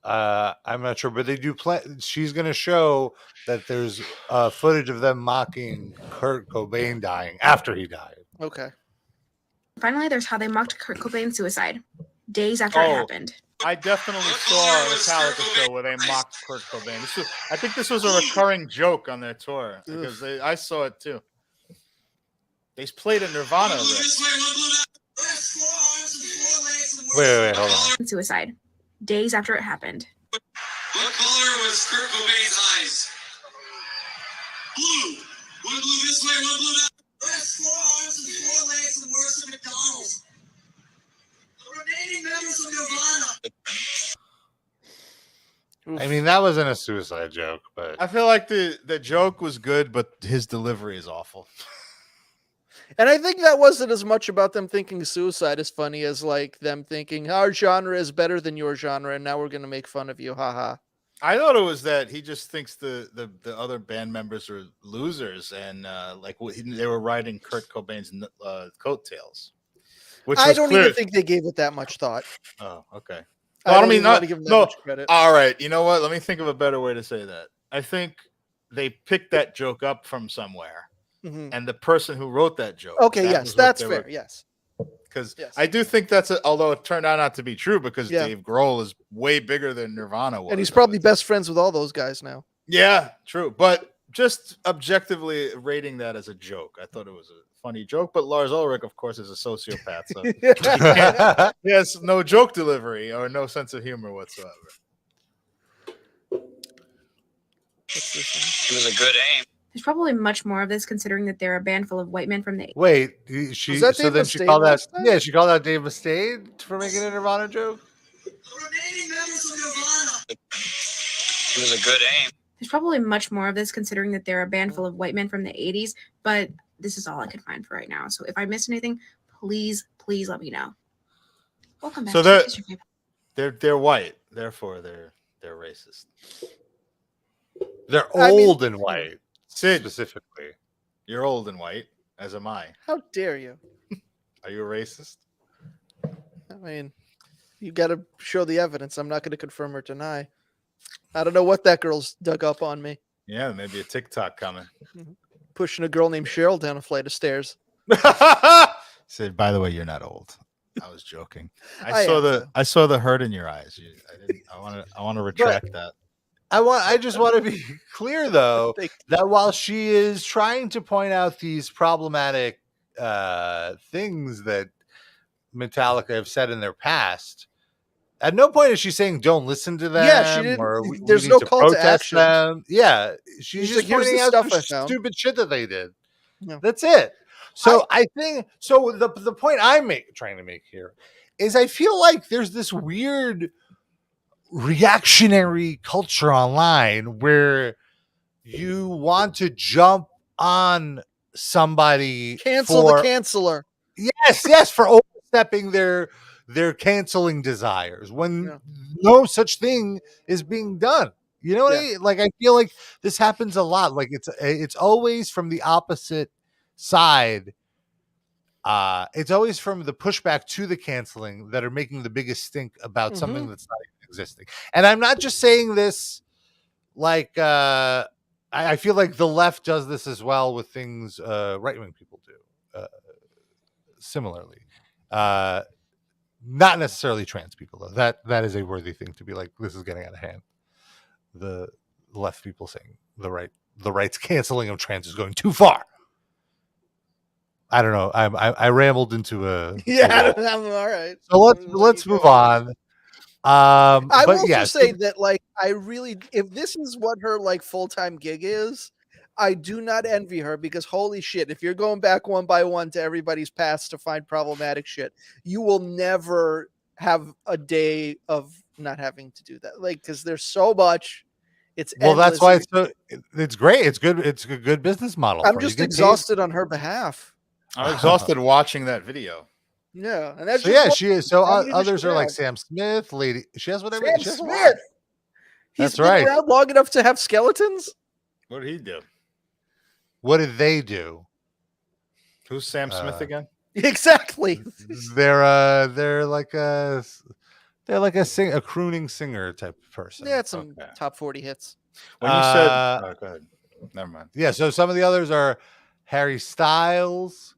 I'm not sure, but they do play. She's going to show that there's footage of them mocking Kurt Cobain dying after he died. Okay. Finally, there's how they mocked Kurt Cobain's suicide days after it Oh. happened. I definitely saw a Metallica show where they mocked Kurt Cobain. I think this was a recurring joke on their tour because I saw it too. They played a Nirvana riff. Wait, hold on. Suicide days after it happened. What color was Kurt Cobain's eyes? Blue. One blue this way, one blue that. There's 4 arms and 4 legs and worse than McDonald's. The remaining members of Nirvana. I mean, that wasn't a suicide joke, but I feel like the joke was good, but his delivery is awful. And I think that wasn't as much about them thinking suicide as funny as like them thinking our genre is better than your genre, and now we're gonna make fun of you. Haha. I thought it was that he just thinks the other band members are losers, and they were riding Kurt Cobain's coattails. Which I was don't clear. even think they gave it that much thought. Oh, okay. I Well, I don't mean, even want not to give them that no. much credit. All right, you know what? Let me think of a better way to say that. I think they picked that joke up from somewhere, Mhm. and the person who wrote that joke. Okay, that yes, was what that's they fair. were- Yes. Because Yes. I do think although it turned out not to be true because Yeah. Dave Grohl is way bigger than Nirvana was. And he's probably best friends with all those guys now. Yeah, true. But just objectively rating that as a joke, I thought it was a funny joke. But Lars Ulrich, of course, is a sociopath. So he has no joke delivery or no sense of humor whatsoever. What's this one? It was a good aim. There's probably much more of this considering that they're a band full of white men from the wait, Was she that so Dave then she Mustaine called that last time? she called out Dave Mustaine for making a Nirvana joke. The remaining members of Nirvana. It was a good aim. There's probably much more of this considering that they're a band full of white men from the 80s, but this is all I can find for right now. So if I missed anything, please let me know. Welcome back So to that- History Paper. They're white, therefore they're racist. They're I mean- old and white Sid, specifically. you're old and white, as am I. How dare you? Are you a racist? I mean, you got to show the evidence. I'm not going to confirm or deny. I don't know what that girl's dug up on me. Yeah, maybe a TikTok coming. Pushing a girl named Cheryl down a flight of stairs. Sid, by the way, you're not old. I was joking. I am, I saw the hurt in your eyes. I want to retract that. I just want to be clear though Thank- that while she is trying to point out these problematic things that Metallica have said in their past. At no point is she saying don't listen to them. Yeah, she didn't. Or we There's need no to call to protest action. them. Yeah, she's She's just like, "Here's pointing the out stuff some I found." stupid shit that they did. Yeah. That's it. So I think so. The point I'm trying to make here is I feel like there's this weird reactionary culture online where you want to jump on somebody Cancel the canceller. yes for overstepping their canceling desires when Yeah. no such thing is being done. You know what I mean? Like I feel like this happens a lot. Like it's always from the opposite side. It's always from the pushback to the canceling that are making the biggest stink about something that's not even existing. And I'm not just saying this like I feel like the left does this as well with things right-wing people do similarly. Not necessarily trans people though. That is a worthy thing to be like, this is getting out of hand. The left people saying the right's canceling of trans is going too far. I don't know. I rambled into a I'm all right. So let's move on. I But will also yeah, say that, like, I really, if this is what her like full-time gig is, I do not envy her, because holy shit, if you're going back one by one to everybody's past to find problematic shit, you will never have a day of not having to do that. Like, because there's so much. It's well, that's why endless. it's great. It's good. It's a good business model. I'm for you. just Get paid. exhausted on her behalf. I'm exhausted watching that video. Yeah, and that's So just yeah, one- she is. So how many does others she are like have? Sam Smith, lady. She has whatever. Sam she has a lot. Smith. He's That's been right. around long enough to have skeletons. What did he do? What did they do? Who's Sam Smith again? Exactly. They're like a crooning singer type of person. Yeah, it's some top 40 hits. When you said, oh, go ahead. Never mind. Yeah, so some of the others are Harry Styles,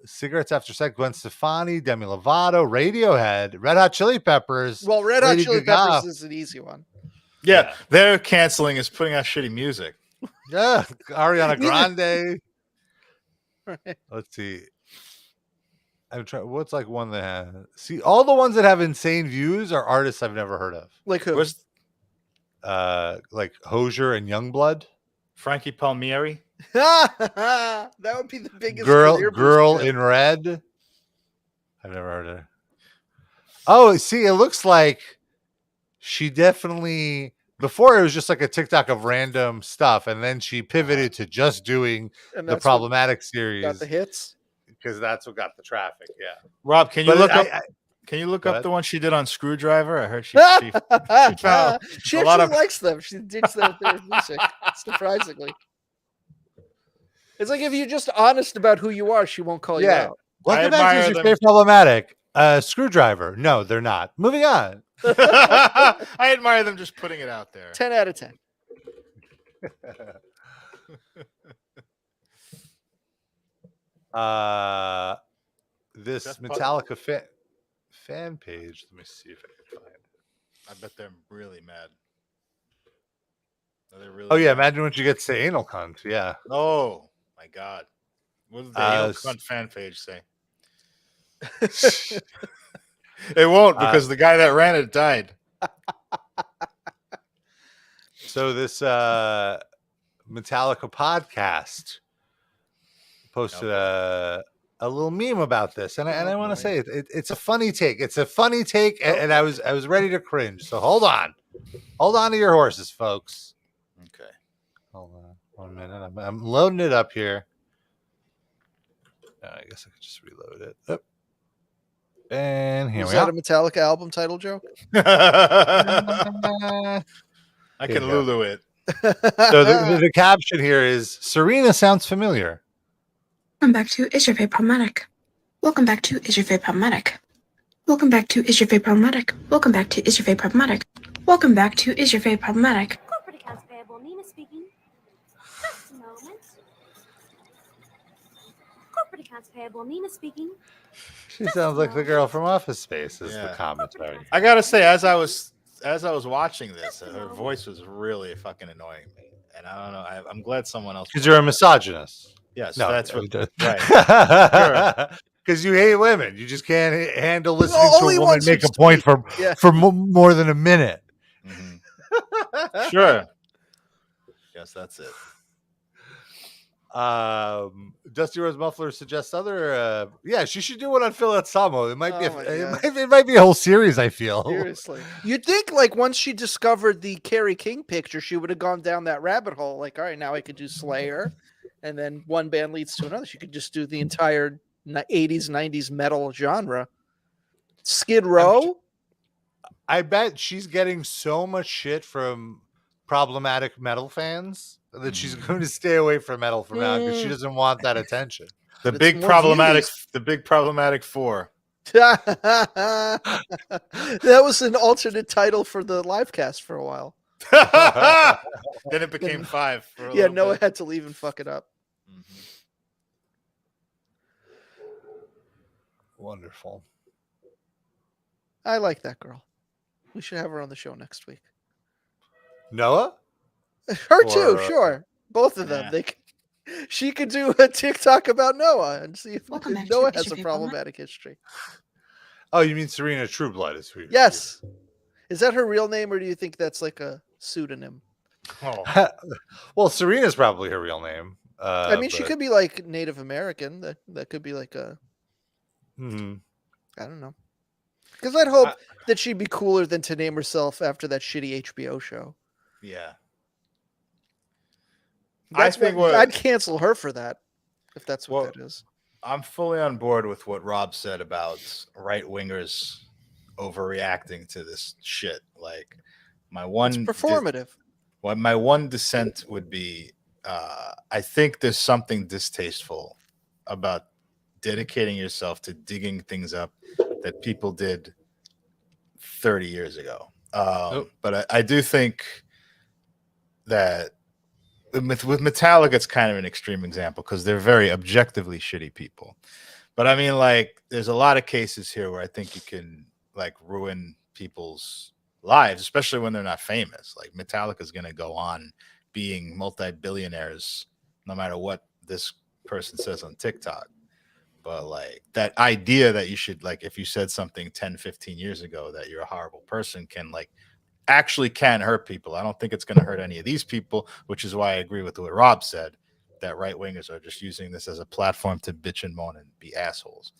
Cigarettes After Sex, Gwen Stefani, Demi Lovato, Radiohead, Red Hot Chili Peppers. Well, Red Hot Lady Chili Gaga. Peppers is an easy one. Yeah, their canceling is putting out shitty music. Yeah, Ariana Grande. Right. Let's see. I'm trying. What's like one that has? See, all the ones that have insane views are artists I've never heard of. Like who? Like Hozier and Youngblood. Frankie Palmieri. That would be the biggest career Girl booster. in Red. I've never heard of her. Oh, see, it looks like she definitely before it was just like a TikTok of random stuff, and then she pivoted to just doing And the that's what problematic series. got the hits. Because that's what got the traffic. Yeah. Rob, can you But look I- up? I- Can you look Go up ahead. the one she did on Screwdriver? I heard she She found actually a lot of. likes them. She digs their music, surprisingly. It's like if you're just honest about who you are, she won't call you Yeah. out. Welcome back admire to your them. favorite problematic. Screwdriver. No, they're not. Moving on. I admire them just putting it out there. 10 out of 10. This Jeff Metallica fan page. Let me see if I can find. I bet they're really mad. Are they really? Oh yeah, mad? imagine what you get to say anal cunt. Yeah. Oh my god. What did the Anal Cunt fan page say? It won't because the guy that ran it died. So this Metallica podcast posted a little meme about this, and I want to say it's a funny take. It's a funny take, and I was ready to cringe. So hold on to your horses, folks. Okay. Hold on 1 minute. I'm loading it up here. I guess I could just reload it. Oh. And here Was we that are. a Metallica album title joke? I Here can you go. Lulu it. So the caption here is Serena sounds familiar. Welcome back to Is Your Vape Problematic? Welcome back to Is Your Vape Problematic? Welcome back to Is Your Vape Problematic? Welcome back to Is Your Vape Problematic? Welcome back to Is Your Vape Problematic? Corporate accounts payable, Nina speaking. Just a moment. Corporate accounts payable, Nina speaking. She sounds like the girl from Office Space is the Yeah. commentary. I gotta say, as I was watching this, her voice was really fucking annoying me, and I don't know. I'm glad someone else. Because you're a misogynist. Yes, No, that's what. Right. right. Because you hate women, you just can't handle listening to only a woman once make would a point speak. Yeah. for more than a minute. Mhm. Sure. Yes, that's it. Dusty Rose Muffler suggests other. Yeah, she should do one on Phil Anselmo. It might be. Oh my God. It might be a whole series. I feel. Seriously. You'd think like once she discovered the Carrie King picture, she would have gone down that rabbit hole. Like, all right, now I could do Slayer. And then one band leads to another. She could just do the entire 80s, 90s metal genre. Skid Row. I bet she's getting so much shit from problematic metal fans that she's going to stay away from metal from now because she doesn't want that attention. The It's big more problematic. views. The big problematic 4. That was an alternate title for the Livecast for a while. Then it became 5. For a Yeah, little Noah bit. had to leave and fuck it up. Wonderful. I like that girl. We should have her on the show next week. Noah? Her too, Or, sure. Both of them. yeah. They she could do a TikTok about Noah and see if Welcome back to Noah Is has Your a Favorite Woman? problematic history. Oh, you mean Serena Trueblood is who? Yes. Is that her real name or do you think that's like a pseudonym? Oh. Well, Serena's probably her real name. I mean, she but- could be like Native American. That could be like a Mhm. I don't know. Because I'd hope that she'd be cooler than to name herself after that shitty HBO show. Yeah. That's I think what, what I'd cancel her for that, if that's what that is. I'm fully on board with what Rob said about right wingers overreacting to this shit. Like my one It's performative. my one dissent would be I think there's something distasteful about dedicating yourself to digging things up that people did 30 years ago. But I do think that with Metallica, it's kind of an extreme example because they're very objectively shitty people. But I mean, like, there's a lot of cases here where I think you can like ruin people's lives, especially when they're not famous. Like Metallica is going to go on being multi-billionaires no matter what this person says on TikTok. But like that idea that you should, like, if you said something 10, 15 years ago that you're a horrible person can like actually can hurt people. I don't think it's going to hurt any of these people, which is why I agree with what Rob said, that right wingers are just using this as a platform to bitch and moan and be assholes.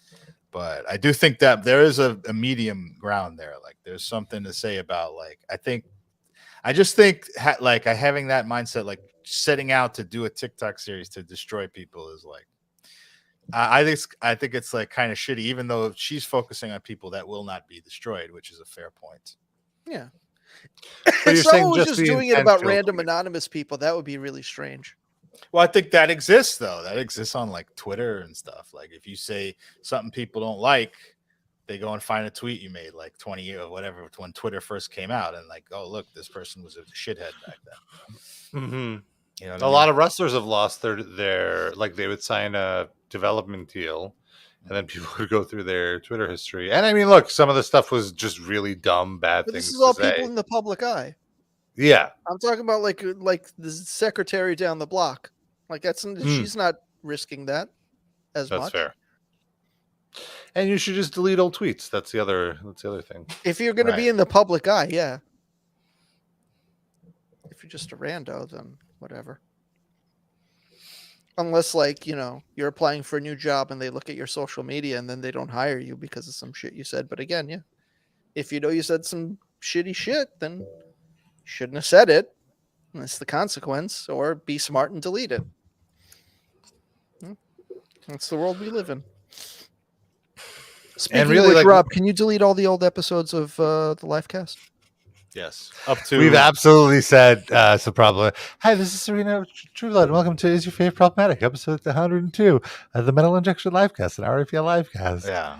But I do think that there is a medium ground there. Like there's something to say about like, I just think having that mindset, like setting out to do a TikTok series to destroy people is like, I think it's like kind of shitty, even though she's focusing on people that will not be destroyed, which is a fair point. Yeah. But If you're saying someone was just just the doing it intent about filter. random anonymous people, that would be really strange. Well, I think that exists though. That exists on like Twitter and stuff. Like if you say something people don't like, they go and find a tweet you made like 20 years or whatever when Twitter first came out, and like, oh look, this person was a shithead back then. Mm-hmm. You know what A I mean? lot of wrestlers have lost their like they would sign a development deal and then people would go through their Twitter history. And I mean, look, some of the stuff was just really dumb, bad But things this is all to say. people in the public eye. Yeah. I'm talking about like the secretary down the block. Like she's not risking that as That's much. fair. And you should just delete old tweets. That's the other thing. If you're going to be in the public eye, yeah. If you're just a rando, then whatever. Unless, like, you're applying for a new job and they look at your social media and then they don't hire you because of some shit you said. But again, yeah. If you know you said some shitty shit, then you shouldn't have said it. That's the consequence. Or be smart and delete it. That's the world we live in. Speaking really, of which, like, Rob, can you delete all the old episodes of the Livecast? Yes. Up to We've absolutely said some problem. Hi, this is Serena Trueblood. Welcome to Is Your Favorite Problematic, episode 102 of the Metal Injection Livecast and RAPL Livecast. yeah.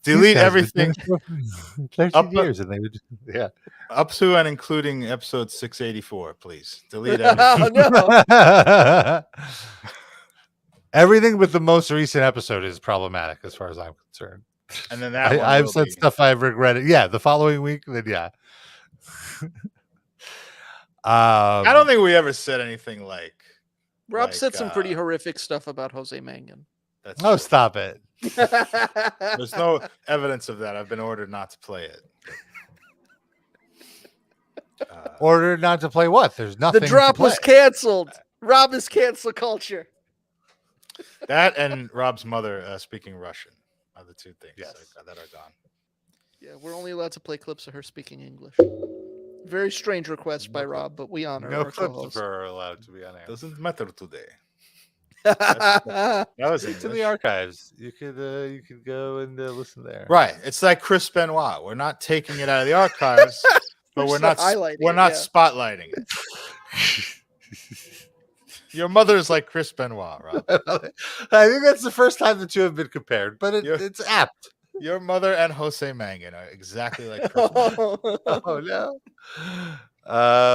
These Delete guys everything have been doing it for 13 years, and they would up to and including episode 684, please. Delete Oh, everything. no. Everything with the most recent episode is problematic as far as I'm concerned. And then that one I've will said be- stuff I've regretted. Yeah, the following week, then yeah. I don't think we ever said anything like Rob said some pretty horrific stuff about Jose Mangan. That's Oh, true. stop it. There's no evidence of that. I've been ordered not to play it. Ordered not to play what? There's nothing. The drop to play. was canceled. Rob is cancel culture. That and Rob's mother speaking Russian are the two things that are gone. Yeah, we're only allowed to play clips of her speaking English. Very strange request by Rob, but we honor No our clips of co-host. her are allowed to be on air. Doesn't matter today. That was It's in the archives. You could go and listen there. Right. It's like Chris Benoit. We're not taking it out of the archives, but we're not spotlighting it. Your mother is like Chris Benoit, Rob. I think that's the first time the two have been compared, but it's apt. Your mother and Jose Mangan are exactly like Chris Benoit. Oh no.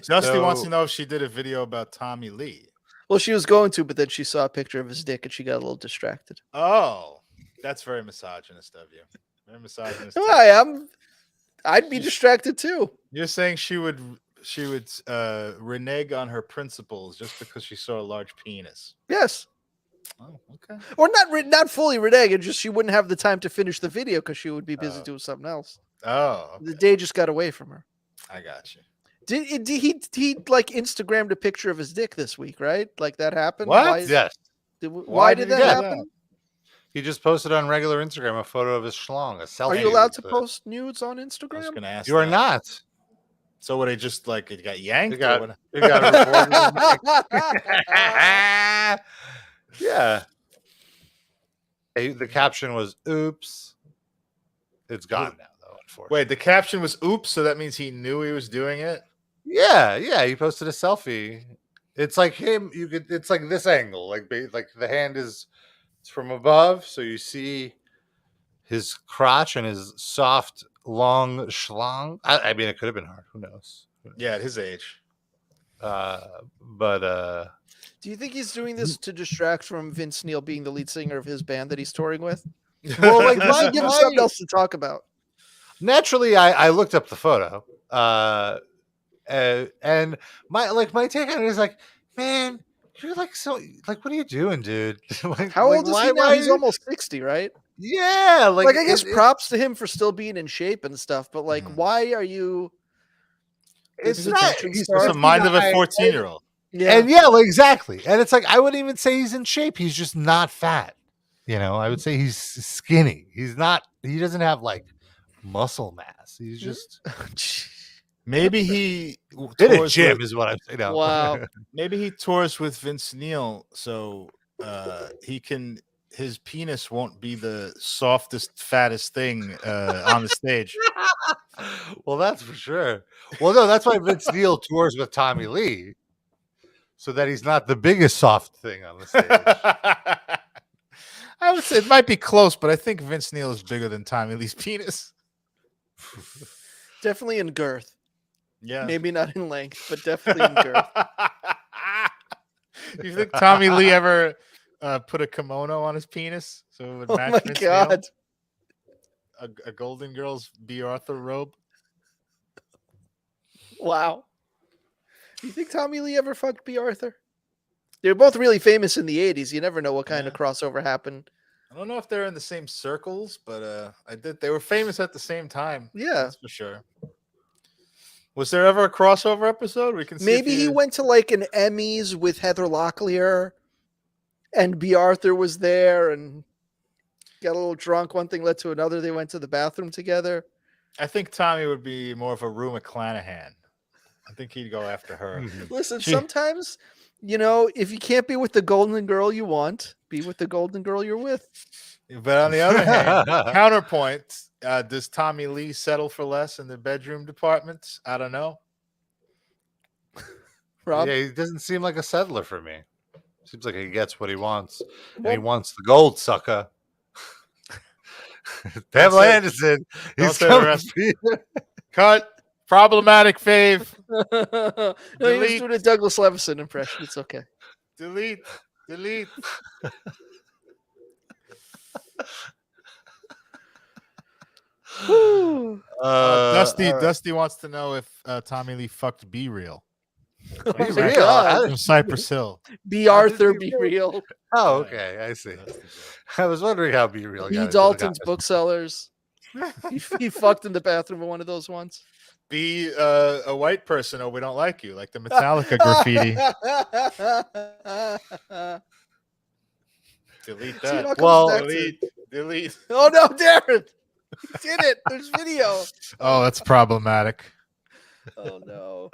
Dusty wants to know if she did a video about Tommy Lee. Well, she was going to, but then she saw a picture of his dick and she got a little distracted. Oh, that's very misogynist of you. Very misogynist. I'd be distracted too. You're saying she would renege on her principles just because she saw a large penis. Yes. Oh, okay. Or not fully renege, just she wouldn't have the time to finish the video because she would be busy doing something else. Oh, okay. The day just got away from her. I got you. Did he like Instagrammed a picture of his dick this week, right? Like that happened? What? Yes. Why did that happen? He just posted on regular Instagram a photo of his schlong, a selfie. Are you allowed to post nudes on Instagram? I was going to ask. You are not. So what? It just like it got yanked. It got reported. Yeah. The caption was "Oops." It's gone now, though. Unfortunately. Wait, the caption was "Oops," so that means he knew he was doing it. Yeah. He posted a selfie. It's like him. It's like this angle, like the hand is from above, so you see his crotch and his soft, long schlong. I mean, it could have been hard. Who knows? Yeah, at his age. But do you think he's doing this to distract from Vince Neil being the lead singer of his band that he's touring with? Well, like, why give him something else to talk about? Naturally, I looked up the photo, and my take on it is like, man, you're like what are you doing, dude? How old is he now? He's almost 60, right? Yeah, like I guess props to him for still being in shape and stuff, but like, why are you? It's not. He's the mind of a 14-year-old. Yeah, and exactly. And it's like I wouldn't even say he's in shape. He's just not fat. I would say he's skinny. He's not. He doesn't have like muscle mass. He's just. Maybe he in a gym is what I'm saying. No. Wow. Maybe he tours with Vince Neil, so he can. His penis won't be the softest, fattest thing on the stage. Well, that's for sure. Well, no, that's why Vince Neil tours with Tommy Lee, so that he's not the biggest soft thing on the stage. I would say it might be close, but I think Vince Neil is bigger than Tommy Lee's penis. Definitely in girth. Yeah. Maybe not in length, but definitely in girth. You think Tommy Lee ever put a kimono on his penis so it would match? Oh my Vince God. Neil? A Golden Girls B. Arthur robe? Wow. Do you think Tommy Lee ever fucked B. Arthur? They're both really famous in the 80s. You never know what kind of crossover happened. I don't know if they're in the same circles, but they were famous at the same time. Yeah. That's for sure. Was there ever a crossover episode? We can see maybe he went to like an Emmys with Heather Locklear and B. Arthur was there and got a little drunk. One thing led to another. They went to the bathroom together. I think Tommy would be more of a Rue McClanahan. I think he'd go after her. Listen, sometimes, if you can't be with the golden girl you want, be with the golden girl you're with. But on the other hand, counterpoint, does Tommy Lee settle for less in the bedroom department? I don't know. Rob? Yeah, he doesn't seem like a settler for me. Seems like he gets what he wants. And he wants the gold sucker. Pamela Anderson. He's coming for you. Cut. Problematic fave. No, he was doing a Douglas Levison impression. It's okay. Delete. Dusty wants to know if Tommy Lee fucked B Real. Be my real. God. From Cypress Hill. Be How did Arthur, you be feel? real. Oh, okay. I see. That's the joke. I was wondering how Be Real got Be into the Dalton's guys. booksellers. He fucked in the bathroom of one of those once. Be a white person, or we don't like you, like the Metallica graffiti. Delete See, it that. all comes Well, back to- Delete. Oh no, Darren! He did it. There's video. Oh, that's problematic. Oh no.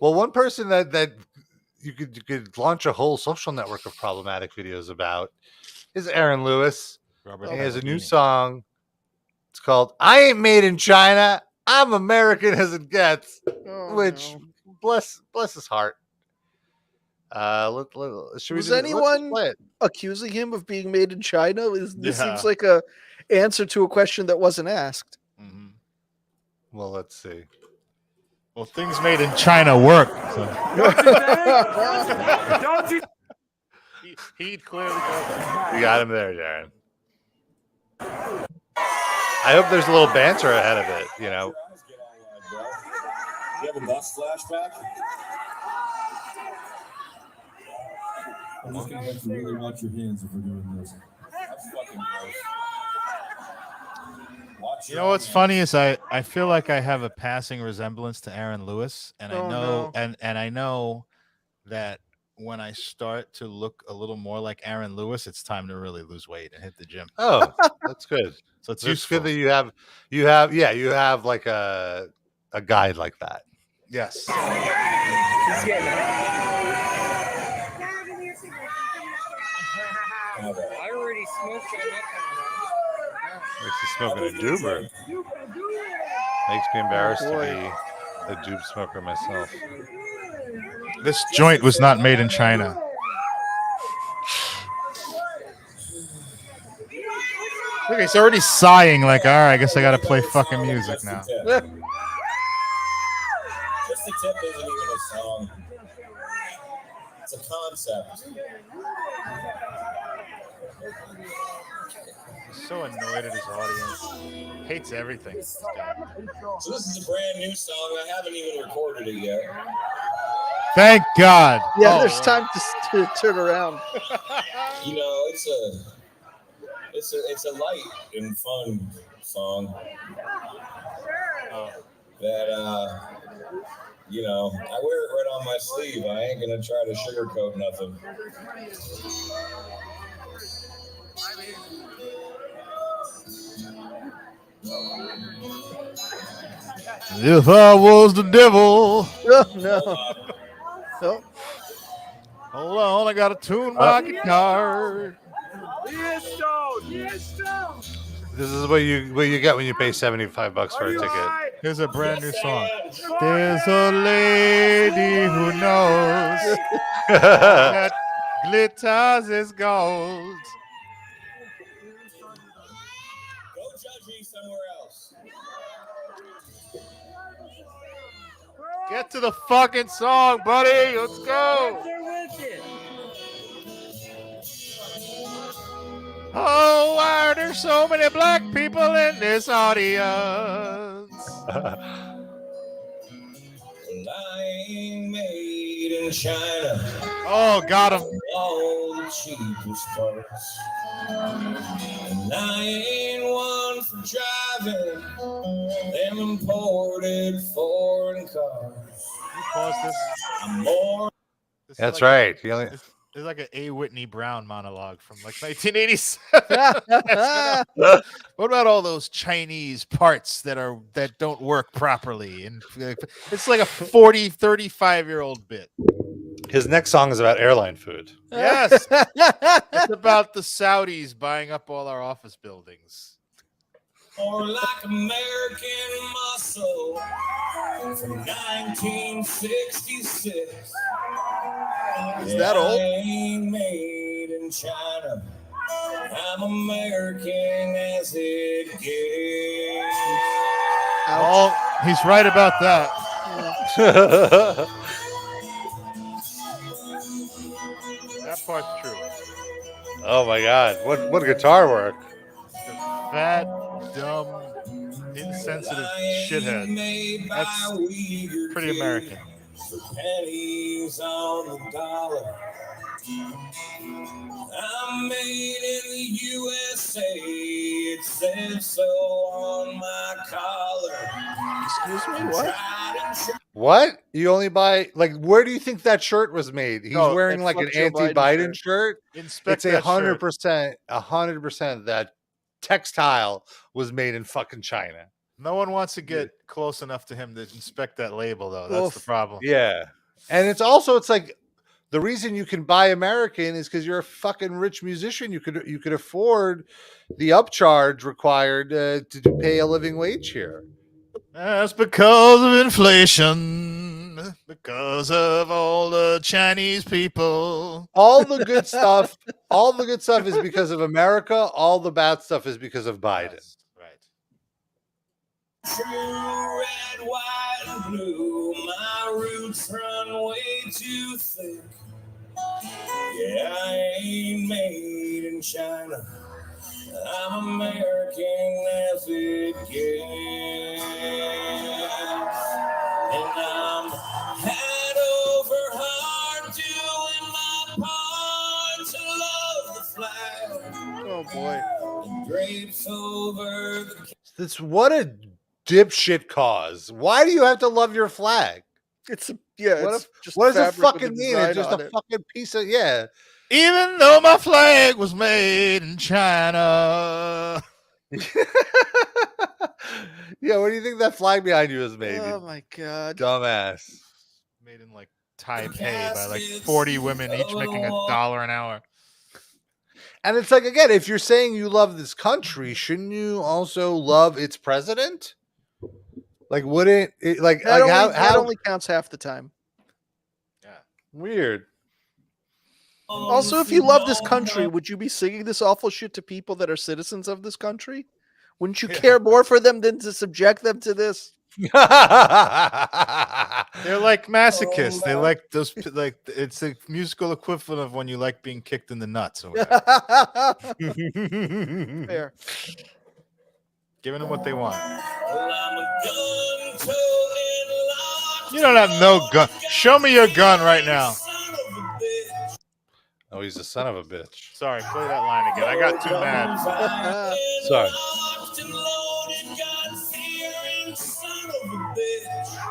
Well, one person that you could launch a whole social network of problematic videos about is Aaron Lewis. Robert He has a new Palladini. song. It's called "I Ain't Made in China. I'm American as it gets," Oh, which no. bless his heart. Should we Was do, let's just anyone play it. accusing him of being made in China? This Yeah. seems like a answer to a question that wasn't asked. Mhm. Well, let's see. Well, things made in China work. So. Don't you? He'd clearly go. You got him there, Darren. I hope there's a little banter ahead of it. You know, You have a bus flashback? I'm just gonna have to really watch your hands if we're doing this. That's fucking gross. Watch You know what's funny is I feel like I have a passing resemblance to Aaron Lewis, and I Oh, know no. and I know that when I start to look a little more like Aaron Lewis, it's time to really lose weight and hit the gym. oh, that's good. So it's It's useful. good that you have like a guide like that. Yes. I already smoked it. Makes you smoking a doober. Makes me embarrassed to be a doob smoker myself. This joint was not made in China. Look, he's already sighing. Like, all right, I guess I got to play fucking music now. Just the tip isn't even a song. It's a concept. He's so annoyed at his audience. Hates everything. This guy. So this is a brand new song. I haven't even recorded it yet. Thank God. Yeah, Oh, there's right. time to turn around. You know, it's a light and fun song Oh. that you know, I wear it right on my sleeve. I ain't gonna try to sugarcoat nothing. If I was the devil. Oh no. Oh, Hold on, I gotta tune my guitar. This is what you get when you pay $75 for a ticket. Here's a brand new song. There's a lady who knows that glitters is gold. Go judge me somewhere else. Get to the fucking song, buddy. Let's go. Oh, why are there so many black people in this audience? And I ain't made in China. Oh, got him. All the cheapest parts. And I ain't one for driving them imported foreign cars. You pause this. I'm more. This is That's like right. You only- It's like an A. Whitney Brown monologue from like 1987. What about all those Chinese parts that don't work properly? And it's like a 35-year-old bit. His next song is about airline food. Yes. It's about the Saudis buying up all our office buildings. More like American muscle from 1966. Is that old? I ain't made in China. I'm American as it gets. Oh, he's right about that. That part's true. Oh my God! What guitar work? Fat, dumb Insensitive I shithead. made by That's Uyghur pretty American. kids for pennies on the dollar. I'm made in the USA. It says so on my collar. Excuse me, what? What? You only buy like where do you think that shirt was made? He's No, wearing that like an fuck Joe Biden anti-Biden shirt. Inspect It's that shirt. 100% that textile was made in fucking China. No one wants to get close enough to him to inspect that label, though. That's the Oof. problem. Yeah. And it's like the reason you can buy American is because you're a fucking rich musician. You could afford the upcharge required to pay a living wage here. That's because of inflation. Because of all the Chinese people. All the good stuff, is because of America. All the bad stuff is because of Biden. Yes, right. True red, white, and blue. My roots run way too thick. Yeah, I ain't made in China. I'm American as it gets. And I'm head over heart doing my part to love the flag. Oh boy. The drapes over the That's what a dipshit cause. Why do you have to love your flag? It's What it's just what does it fabric with fucking a mean? It's design just on a it. fucking piece of yeah. Even though my flag was made in China. Yeah, what do you think that flag behind you is made? Oh You my god. dumbass. Made in like Taipei by like 40 women, each making $1 an hour. And it's like again, if you're saying you love this country, shouldn't you also love its president? Like, wouldn't it like That like that only counts half the time. Yeah. weird? Also, if you love this country, would you be singing this awful shit to people that are citizens of this country? Wouldn't you care more for them than to subject them to this? They're like masochists. They like those, like it's the musical equivalent of when you like being kicked in the nuts or whatever. Fair. Giving them what they want. You don't have no gun. Show me your gun right now. Oh, he's a son of a bitch. Sorry, play that line again. I got too mad. Sorry.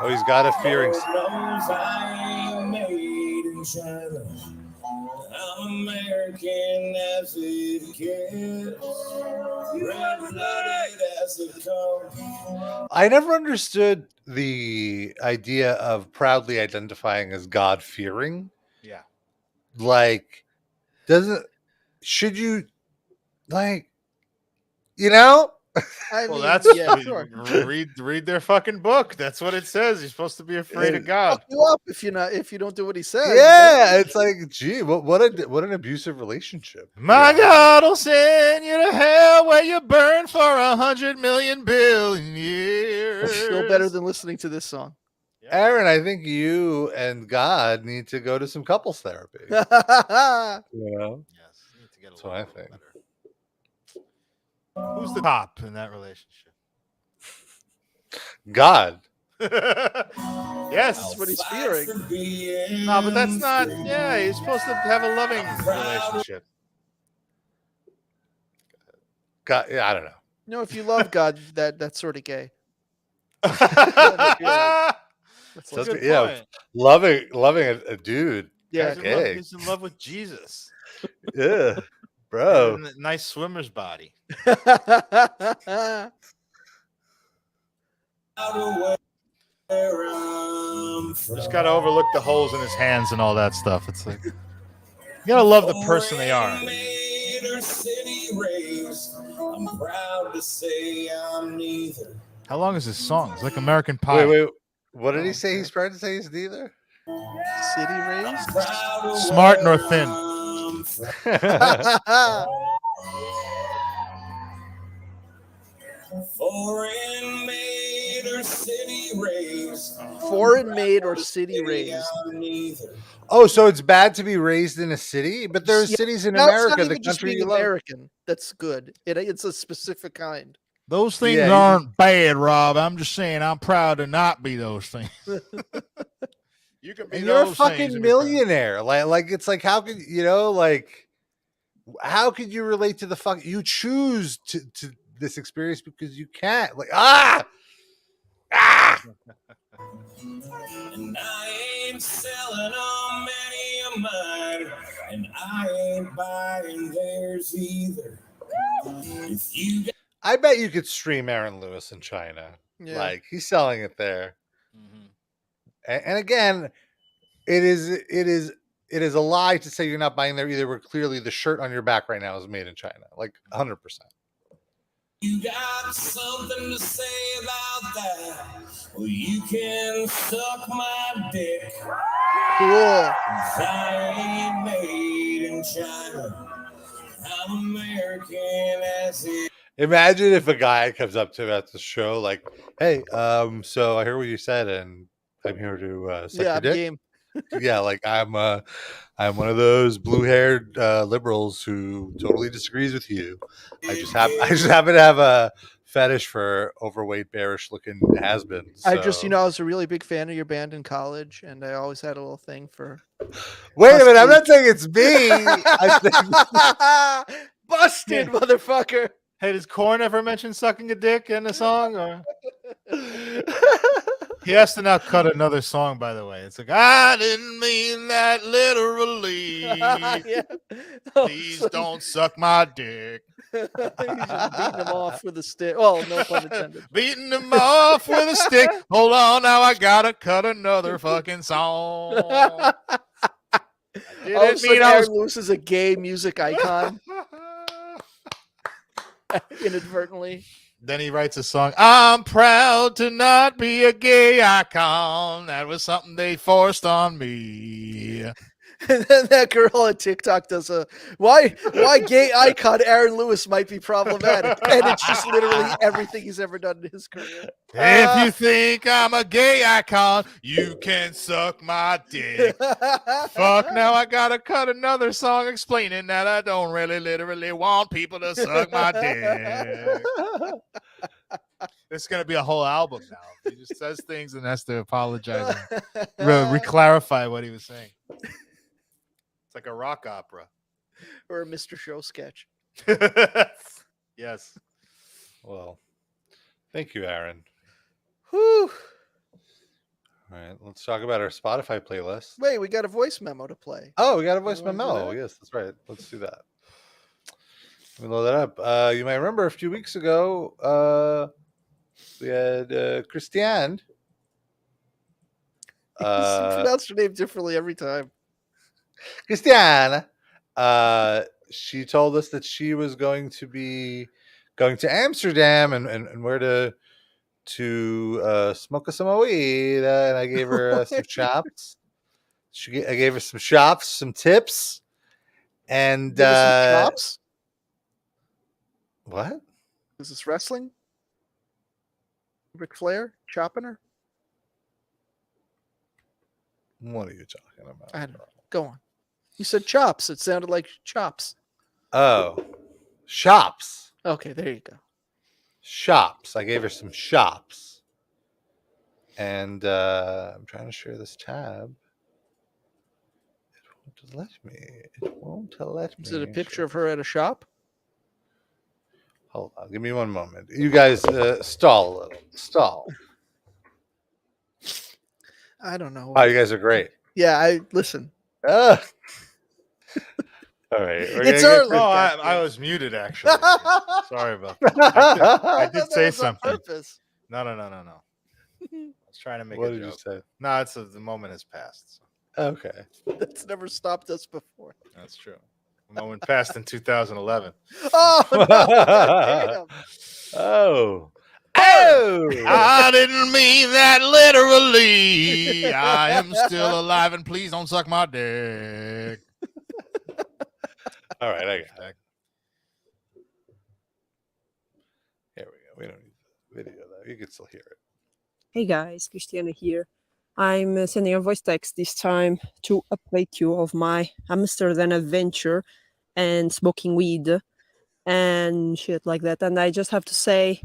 Oh, he's got a fearing. I'm American as it gets, red-blooded as it comes. I never understood the idea of proudly identifying as God-fearing. Yeah. Like, should you, like, I Well, mean, that's sure. read their fucking book. That's what it says. You're supposed to be afraid of God. Fuck you up if you don't do what he says. Yeah, it's like, gee, what an abusive relationship. My God will send you to hell where you burn for 100 million billion years. Still better than listening to this song. Aaron, I think you and God need to go to some couples therapy. Yes, You know, you need to get that's what I think. better. Who's the top in that relationship? God. Yes, That's what he's fearing. no, but that's not. Yeah, he's supposed to have a loving relationship. God, yeah, I don't know. No, if you love God, that's sort of gay. That's a good Yeah, point. loving a dude. Yeah, gay. He's in love with Jesus. Yeah, bro. And a nice swimmer's body. Just gotta overlook the holes in his hands and all that stuff. It's like you gotta love the person they are. I'm proud to say I'm neither. How long is this song? It's like American Pie. Wait. What did he say? He's trying to say he's neither. City raised. Smart nor thin. Foreign made or city raised. Foreign made or city raised. Oh, so it's bad to be raised in a city, but there's Yeah, cities in Now, it's America, not the even just country being you love. American. That's good. It's a specific kind. Those things Yeah, aren't bad, Rob. I'm just saying I'm proud to not be those things. You can be and you're a those things fucking and be proud. millionaire. Like it's like how could like how could you relate to the fuck you choose to this experience because you can't like And I ain't selling on many of mine, and I ain't buying theirs either. If you I bet you could stream Aaron Lewis in China. Yeah. Like he's selling it there. Mhm. And again, it is a lie to say you're not buying there either. Where clearly the shirt on your back right now is made in China, like 100%. You got something to say about that? Well, you can suck my dick. Cool. 'Cause I ain't made in China. I'm American as it. Imagine if a guy comes up to him at the show, like, "Hey, so I hear what you said, and I'm here to suck Yeah, your I'm dick." game. Yeah, like I'm one of those blue-haired liberals who totally disagrees with you. I just happen to have a fetish for overweight, bearish-looking has-beens. I just, So. I was a really big fan of your band in college, and I always had a little thing for. Wait a minute, I'm not saying it's me. I think Busted, motherfucker. Hey, does Korn ever mention sucking a dick in the song? Or he has to now cut another song, by the way. It's like, I didn't mean that literally. Yeah. Please don't suck my dick. He's just beating him off with a stick. Well, no pun intended. Beating him off with a stick. Hold on, now I gotta cut another fucking song. All of a sudden, Aaron Lewis is a gay music icon. Inadvertently. Then he writes a song. I'm proud to not be a gay icon. That was something they forced on me. And then that girl on TikTok does a why gay icon Aaron Lewis might be problematic, and it's just literally everything he's ever done in his career. If you think I'm a gay icon, you can suck my dick. Fuck, now I gotta cut another song explaining that I don't really literally want people to suck my dick. It's gonna be a whole album now. He just says things and has to apologize and clarify what he was saying. It's like a rock opera. Or a Mr. Show sketch. Yes. Well, thank you, Aaron. Whew. All right, let's talk about our Spotify playlist. Wait, we got a voice memo to play. Oh, we got a voice You wanna do memo. that? Yes, that's right. Let's do that. Let me load that up. You might remember a few weeks ago, we had Christiane. You pronounce her name differently every time. Christiane. She told us that she was going to Amsterdam and where to smoke some weed, and I gave her some chops. I gave her some chops, some tips, and Give her some chops? What? Is this wrestling? Ric Flair chopping her? What are you talking about? I don't know. Go on. You said chops. It sounded like chops. Oh, shops. Okay, there you go. Shops. I gave her some shops, and I'm trying to share this tab. It won't let me. It won't let me. Is it a picture of her at a shop? Hold on. Give me one moment. You guys stall a little. Stall. I don't know. Oh, you guys are great. Yeah, I listen. All right. It's early. Oh, I was muted, actually. Sorry about that. I did say something. No. I was trying to make What a did joke. you say? No, the moment has passed. So. Okay. That's never stopped us before. That's true. The moment passed in 2011. Oh, no. Damn. Oh. I didn't mean that literally. I am still alive, and please don't suck my dick. All right, I got it. Here we go. We don't need the video though. You can still hear it. Hey guys, Christiana here. I'm sending a voice text this time to update you of my Amsterdam adventure and smoking weed and shit like that. And I just have to say,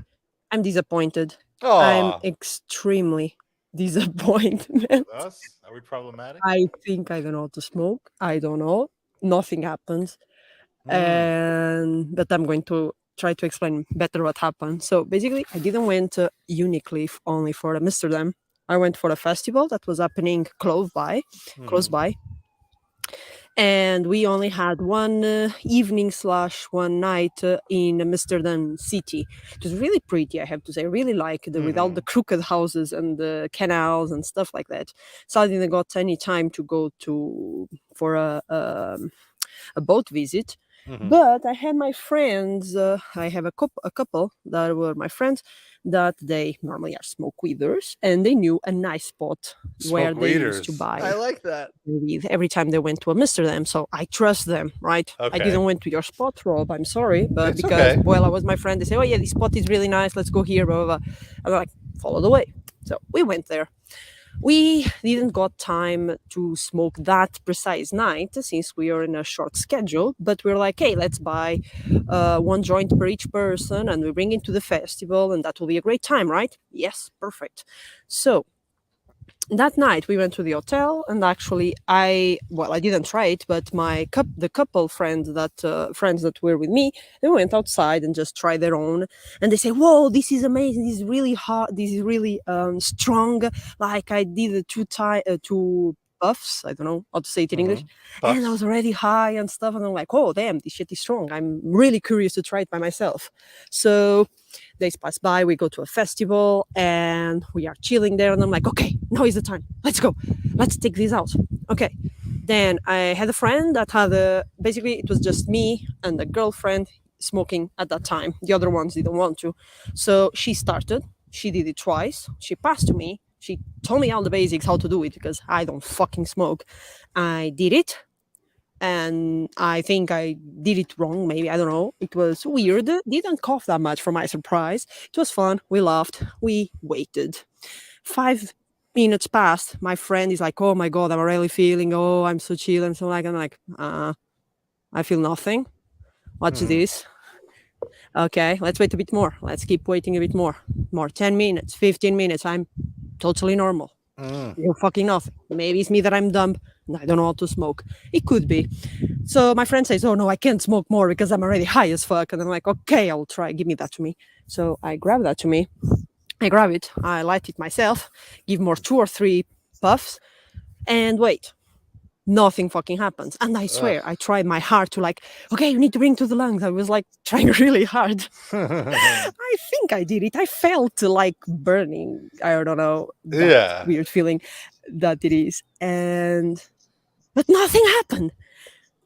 I'm disappointed. I'm Oh, extremely disappointed. Us? Are we problematic? I think I don't know how to smoke. I don't know. Nothing happens. But I'm going to try to explain better what happened. So basically, I didn't went to uniquely only for Amsterdam. I went for a festival that was happening close by, and we only had one evening slash one night in Amsterdam city. It was really pretty, I have to say. I really liked it with all the crooked houses and the canals and stuff like that. So I didn't got any time to go to for a boat visit. But I had my friends. I have a couple that were my friends that they normally are smoke weeders, and they knew a nice spot where Smoke they used to weeders. buy I like that. weed every time they went to Amsterdam. So I trust them, right? I Okay. didn't went to your spot, Rob. I'm sorry, but It's because okay. well, I was my friend. They say, "Oh yeah, this spot is really nice. Let's go here." Blah blah blah. I'm like, follow the way. So we went there. We didn't got time to smoke that precise night since we are in a short schedule, but we're like, hey, let's buy one joint per each person and we bring it to the festival and that will be a great time, right? Yes, perfect. So that night we went to the hotel and actually I didn't try it, but the couple friends that were with me, they went outside and just tried their own, and they say, whoa, this is amazing, this is really hot, this is really strong. Like I did two puffs, I don't know how to say it in English, and I was already high and stuff, and I'm like, oh damn, this shit is strong. I'm really curious to try it by myself. So days pass by, we go to a festival and we are chilling there, and I'm like, okay, now is the time, let's go, let's take this out. Okay, then I had a friend that had basically it was just me and a girlfriend smoking at that time. The other ones didn't want to, so she started, she did it twice, she passed to me, she told me all the basics how to do it because I don't fucking smoke. I did it, and I think I did it wrong. Maybe, I don't know. It was weird. Didn't cough that much for my surprise. It was fun. We laughed. We waited. 5 minutes passed. My friend is like, "Oh my god, I'm really feeling. Oh, I'm so chill and so like." I'm like, I feel nothing. What's this? Okay, let's wait a bit more. Let's keep waiting a bit more. 10 minutes, 15 minutes. I'm totally normal. You're fucking nothing. Maybe it's me that I'm dumb and I don't know how to smoke. It could be. So my friend says, oh no, I can't smoke more because I'm already high as fuck. And I'm like, okay, I'll try. Give me that to me. So I grab that to me. I grab it. I light it myself. Give more 2 or 3 puffs. And wait. Nothing fucking happens. And I swear, I tried my hard to like, okay, you need to bring to the lungs. I was like trying really hard. I think I did it. I felt like burning. I don't know. That weird feeling that it is. But nothing happened.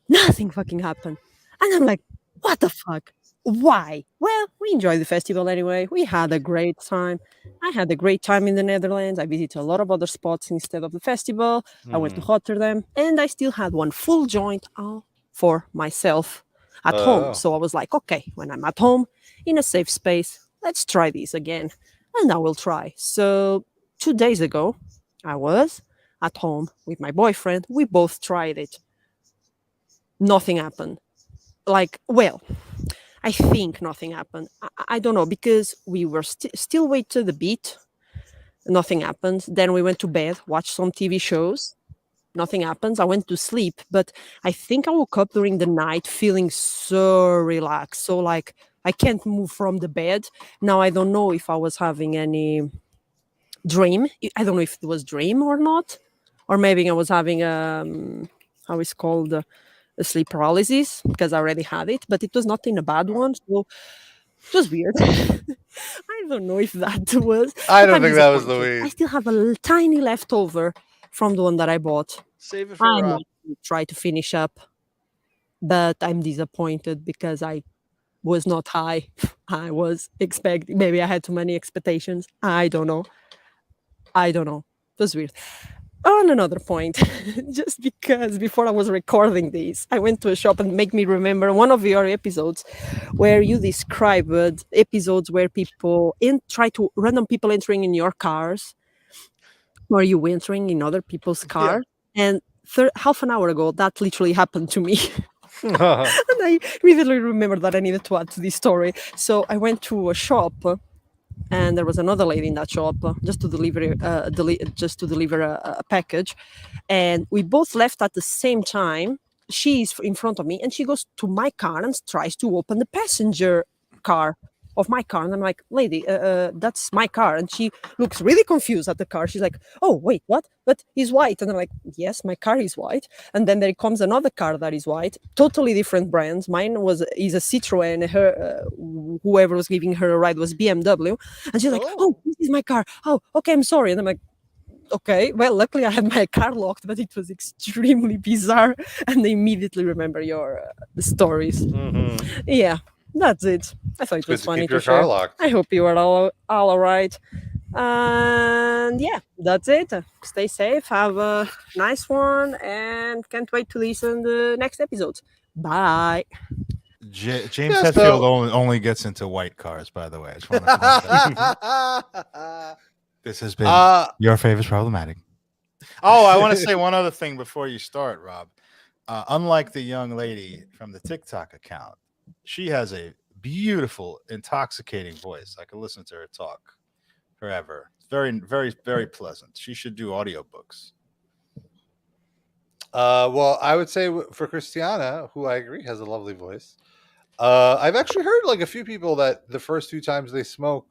Nothing fucking happened. And I'm like, what the fuck? Why? Well, we enjoyed the festival anyway. We had a great time. I had a great time in the Netherlands. I visited a lot of other spots instead of the festival. I went to Rotterdam, and I still had one full joint all for myself at home. So I was like, okay, when I'm at home in a safe space, let's try this again. And I will try. So 2 days ago, I was at home with my boyfriend. We both tried it. Nothing happened. I think nothing happened. I don't know, because we were still wait to the beat. Nothing happened. Then we went to bed, watched some TV shows. Nothing happens. I went to sleep, but I think I woke up during the night feeling so relaxed. So like I can't move from the bed. Now I don't know if I was having any dream. I don't know if it was dream or not. Or maybe I was having how is called a sleep paralysis, because I already had it, but it was not in a bad one. So it was weird. I don't know if that was. I don't think that was the disappointed. weed. I still have a tiny leftover from the one that I bought. Save it for I Rob. might try to finish up, but I'm disappointed because I was not high. I was expecting, maybe I had too many expectations. I don't know. It was weird. On another point, just because before I was recording this, I went to a shop and make me remember one of your episodes where you described episodes where people try to random people entering in your cars, or you entering in other people's cars. And half an hour ago, that literally happened to me. And I vividly remember that I needed to add to this story. So I went to a shop and there was another lady in that shop just to deliver a package, and we both left at the same time. She's in front of me, and she goes to my car and tries to open the passenger car of my car, and I'm like, lady, that's my car. And she looks really confused at the car. She's like, oh wait, what? But he's white. And I'm like, yes, my car is white. And then there comes another car that is white, totally different brands. Mine is a Citroen. Her whoever was giving her a ride was BMW. And she's like, oh, this is my car. Oh, okay, I'm sorry. And I'm like, okay, well, luckily I had my car locked, but it was extremely bizarre, and I immediately remember your stories. Yeah, that's it. I thought it was funny keep to your share. car locked. I hope you are all right. And yeah, that's it. Stay safe, have a nice one, and can't wait to listen to the next episode. Bye. James Yeah, Hetfield only gets into white cars, by the way. I just want to point that. This has been your favorite problematic. Oh, I want to say one other thing before you start, Rob. Unlike the young lady from the TikTok account, she has a beautiful, intoxicating voice. I could listen to her talk forever. It's very, very, very pleasant. She should do audiobooks. Well, I would say for Christiana, who I agree has a lovely voice. I've actually heard like a few people that the first 2 times they smoke,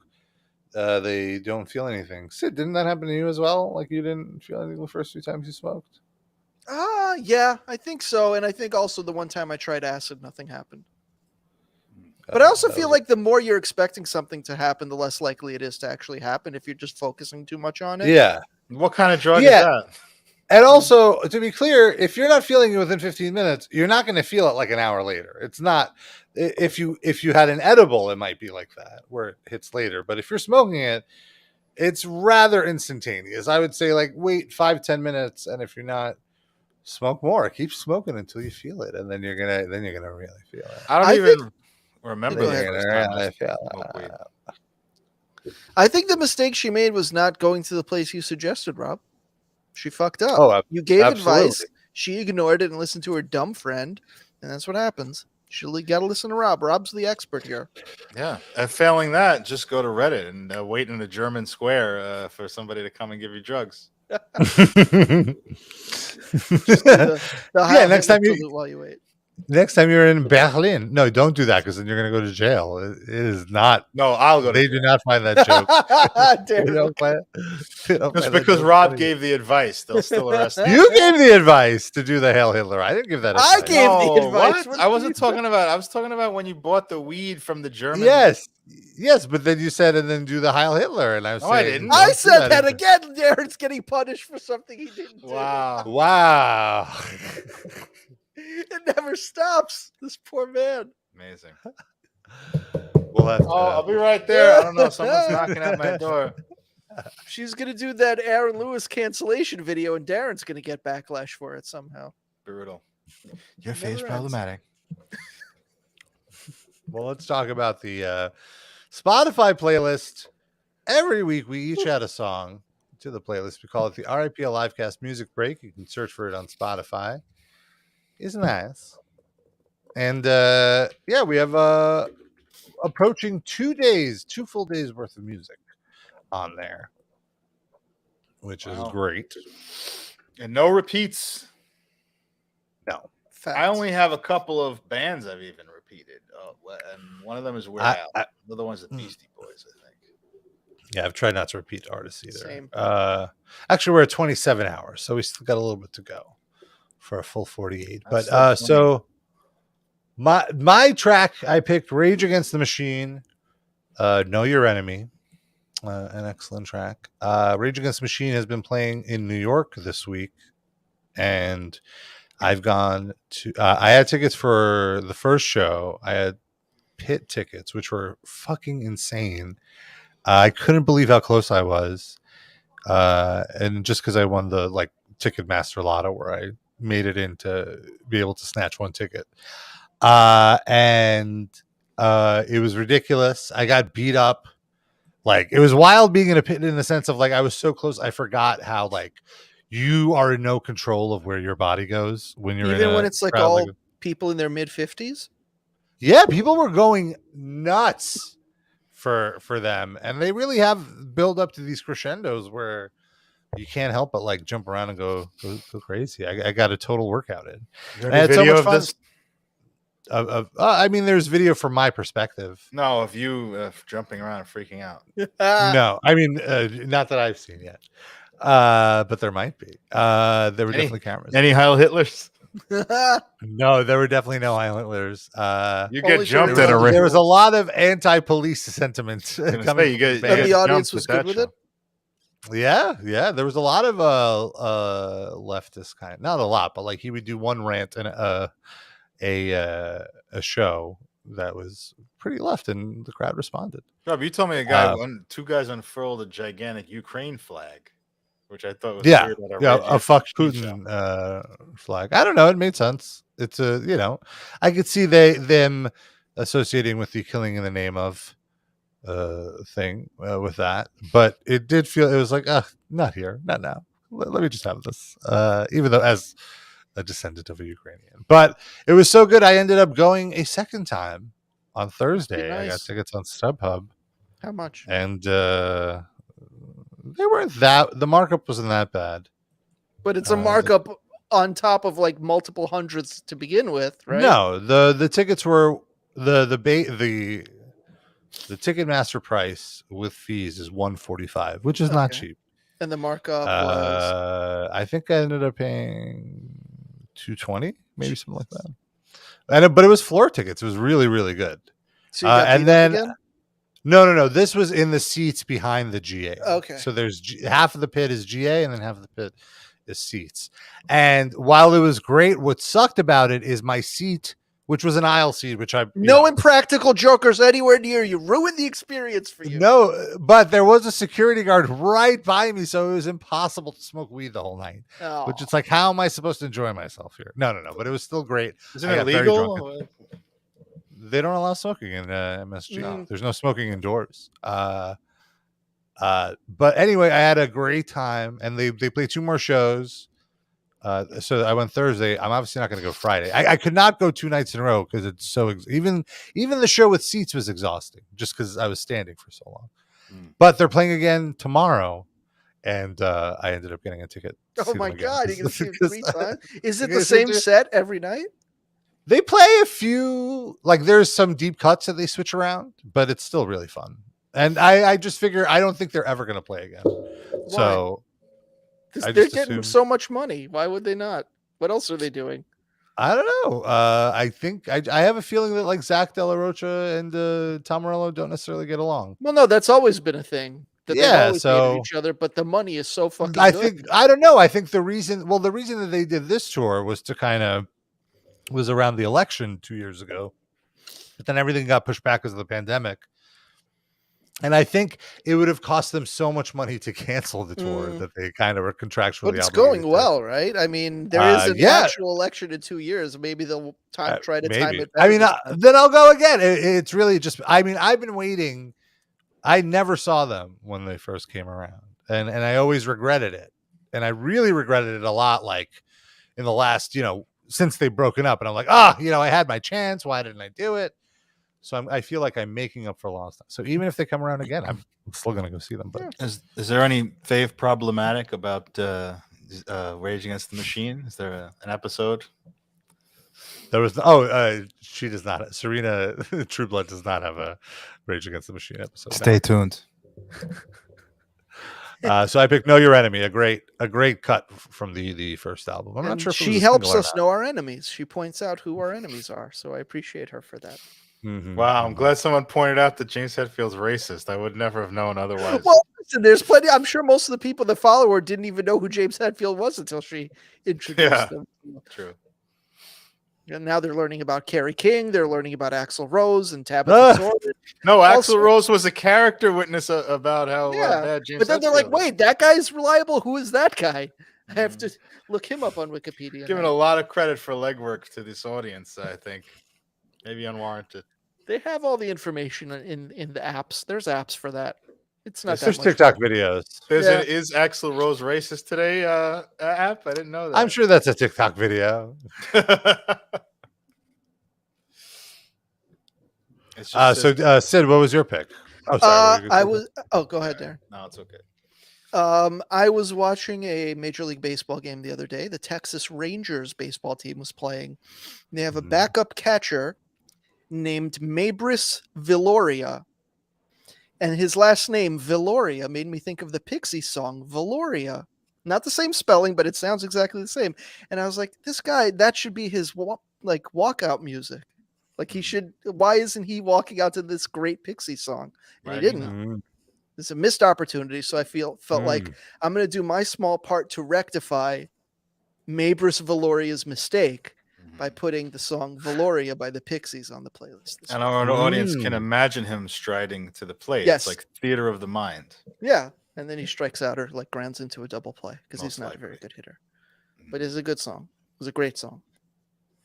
they don't feel anything. Sid, didn't that happen to you as well? Like you didn't feel anything the first 2 times you smoked? Yeah, I think so. And I think also the one time I tried acid, nothing happened. But I also feel like the more you're expecting something to happen, the less likely it is to actually happen if you're just focusing too much on it. Yeah. What kind of drug is that? And also, to be clear, if you're not feeling it within 15 minutes, you're not going to feel it like an hour later. It's not. If you had an edible, it might be like that, where it hits later. But if you're smoking it, it's rather instantaneous. I would say like wait 5-10 minutes, and if you're not, smoke more. Keep smoking until you feel it, and then you're gonna really feel it. I don't even remember. I think the mistake she made was not going to the place you suggested, Rob. She fucked up. Oh, you gave absolutely. advice. She ignored it and listened to her dumb friend, and that's what happens. You got to listen to Rob. Rob's the expert here. Yeah, and failing that, just go to Reddit and wait in a German square for somebody to come and give you drugs. Next time while you wait. Next time you're in Berlin, no, don't do that because then you're going to go to jail. It is not. No, I'll go. They do not find that joke. Just because Rob gave the advice, they'll still arrest him. You gave the advice to do the Hail Hitler. I didn't give that advice. I gave the advice. What? I wasn't talking about. I was talking about when you bought the weed from the German. Yes, but then you said, and then do the Heil Hitler, and I was saying, I didn't. I said that again. Darren's getting punished for something he didn't do. Wow. It never stops. This poor man. Amazing. Well, I'll be right there. I don't know. Someone's knocking at my door. She's gonna do that Aaron Lewis cancellation video, and Darren's gonna get backlash for it somehow. Brutal. Your face problematic. Well, let's talk about the Spotify playlist. Every week, we each add a song to the playlist. We call it the RIPL Livecast Music Break. You can search for it on Spotify. It's nice. And we have approaching 2 full days worth of music on there, which is great. And no repeats. No. I only have a couple of bands I've even repeated. And one of them is Weird Al. The other one's the Beastie Boys, I think. Yeah, I've tried not to repeat artists either. Same. Actually, we're at 27 hours, so we still got a little bit to go for a full 48. But so my track I picked, Rage Against the Machine, Know Your Enemy, an excellent track. Rage Against the Machine has been playing in New York this week, and I've gone to I had tickets for the first show. I had pit tickets, which were fucking insane. I couldn't believe how close I was, and just because I won the Ticketmaster Lotto, where I made it in to be able to snatch one ticket, and it was ridiculous. I got beat up. It was wild being in a pit in the sense of I was so close, I forgot how you are in no control of where your body goes when you're even in when it's all people in their mid-50s. Yeah, people were going nuts for them, and they really have build up to these crescendos where you can't help but like jump around and go crazy. I got a total workout in. Is there And any it's so video much of fun. this? I mean, there's video from my perspective. No, of you jumping around and freaking out. No, I mean, not that I've seen yet. But there might be. There were definitely cameras. Any Heil Hitlers? No, there were definitely no Highlanders. You get jumped at a There was a lot of anti-police sentiments coming. Say, you from get, And the audience jumped was at that good with show. it. Yeah. There was a lot of leftist kind. Not a lot, but like he would do one rant and a show that was pretty left, and the crowd responded. Rob, you told me two guys unfurled a gigantic Ukraine flag, which I thought was Yeah, weird. a fuck Putin flag. I don't know. It made sense. It's I could see them associating with the killing in the name of thing with that, but it did feel it was like, not here, not now. Let me just have this. Even though as a descendant of a Ukrainian, but it was so good. I ended up going a second time on Thursday. Nice. I got tickets on StubHub. How much? And they weren't the markup wasn't that bad. But it's a markup on top of like multiple hundreds to begin with, right? No, the tickets were the Ticketmaster price with fees is $145, which is not cheap. And the markup was, I think I ended up paying $220, maybe something like that. But it was floor tickets. It was really, really good. So you got and beat up then again? no, this was in the seats behind the GA. Okay. So there's half of the pit is GA, and then half of the pit is seats. And while it was great, what sucked about it is my seat, which was an aisle seat, which no impractical jokers anywhere near you. Ruined the experience for you. No, but there was a security guard right by me, so it was impossible to smoke weed the whole night. Oh. Which it's like, how am I supposed to enjoy myself here? No, but it was still great. Isn't I it got very legal? drunk. They don't allow smoking in MSG. There's no smoking indoors. But anyway, I had a great time, and they played 2 more shows. So I went Thursday. I'm obviously not going to go Friday. I could not go 2 nights in a row because it's so even the show with seats was exhausting just because I was standing for so long. But they're playing again tomorrow, and I ended up getting a ticket. Oh my God, you can see it 3 times. Is it You the can same set every night? They play a few, like there's some deep cuts that they switch around, but it's still really fun. And I just figure I don't think they're ever going to play again. Why? So They're getting so much money. Why would they not? What else are they doing? I don't know. I think I have a feeling that like Zach De La Rocha and Tom Morello don't necessarily get along. Well, no, that's always been a thing. That they've always hated each other, but the money is so fucking good. I don't know. I think the reason that they did this tour was to was around the election 2 years ago, but then everything got pushed back because of the pandemic. And I think it would have cost them so much money to cancel the tour that they kind of were contractually But it's obligated going well, right? I mean, there is an actual election in 2 years. Maybe they'll try to time it. I mean, then I'll go again. It's really just, I mean, I've been waiting. I never saw them when they first came around, and I always regretted it. And I really regretted it a lot, like in the last, since they've broken up. And I'm like, I had my chance. Why didn't I do it? So I feel like I'm making up for lost time. So even if they come around again, I'm still going to go see them. But Is there any fave problematic about Rage Against the Machine? Is there an episode? There was she does not. Serena Trueblood does not have a Rage Against the Machine episode. Stay tuned. So I picked "Know Your Enemy," a great cut from the first album. I'm not sure if she helps us know our enemies. She points out who our enemies are, so I appreciate her for that. Mm-hmm. Wow, I'm glad someone pointed out that James Hetfield's racist. I would never have known otherwise. Well, listen, there's plenty. I'm sure most of the people that follow her didn't even know who James Hetfield was until she introduced them. True. And now they're learning about Carrie King. They're learning about Axl Rose and Tabitha Torres. No, Axl Rose was a character witness about how bad James. But then they're like, "Wait, that guy's reliable. Who is that guy?" I have to look him up on Wikipedia. Giving a lot of credit for legwork to this audience, I think. Maybe unwarranted. They have all the information in the apps. There's apps for that. It's not. There's TikTok videos. Is Axl Rose racist today? App? I didn't know that. I'm sure that's a TikTok video. Sid, what was your pick? Oh, sorry. What were you I gonna say? was. Oh, go ahead, Darren. No, it's okay. I was watching a Major League Baseball game the other day. The Texas Rangers baseball team was playing. They have a Mhm. backup catcher named Mabris Villoria. And his last name, Villoria, made me think of the Pixies song, Villoria. Not the same spelling, but it sounds exactly the same. And I was like, this guy, that should be his walkout music. Like he should. Why isn't he walking out to this great Pixie song? And he Right, didn't. Mm. It's a missed opportunity. So I felt like Mm. I'm going to do my small part to rectify Mabris Villoria's mistake by putting the song Villoria by the Pixies on the playlist. And our audience can Mm. imagine him striding to the plate. Yes. It's like theater of the mind. Yeah. And then he strikes out or like grounds into a double play because he's Most not a very likely. good hitter. But it's a good song. It was a great song.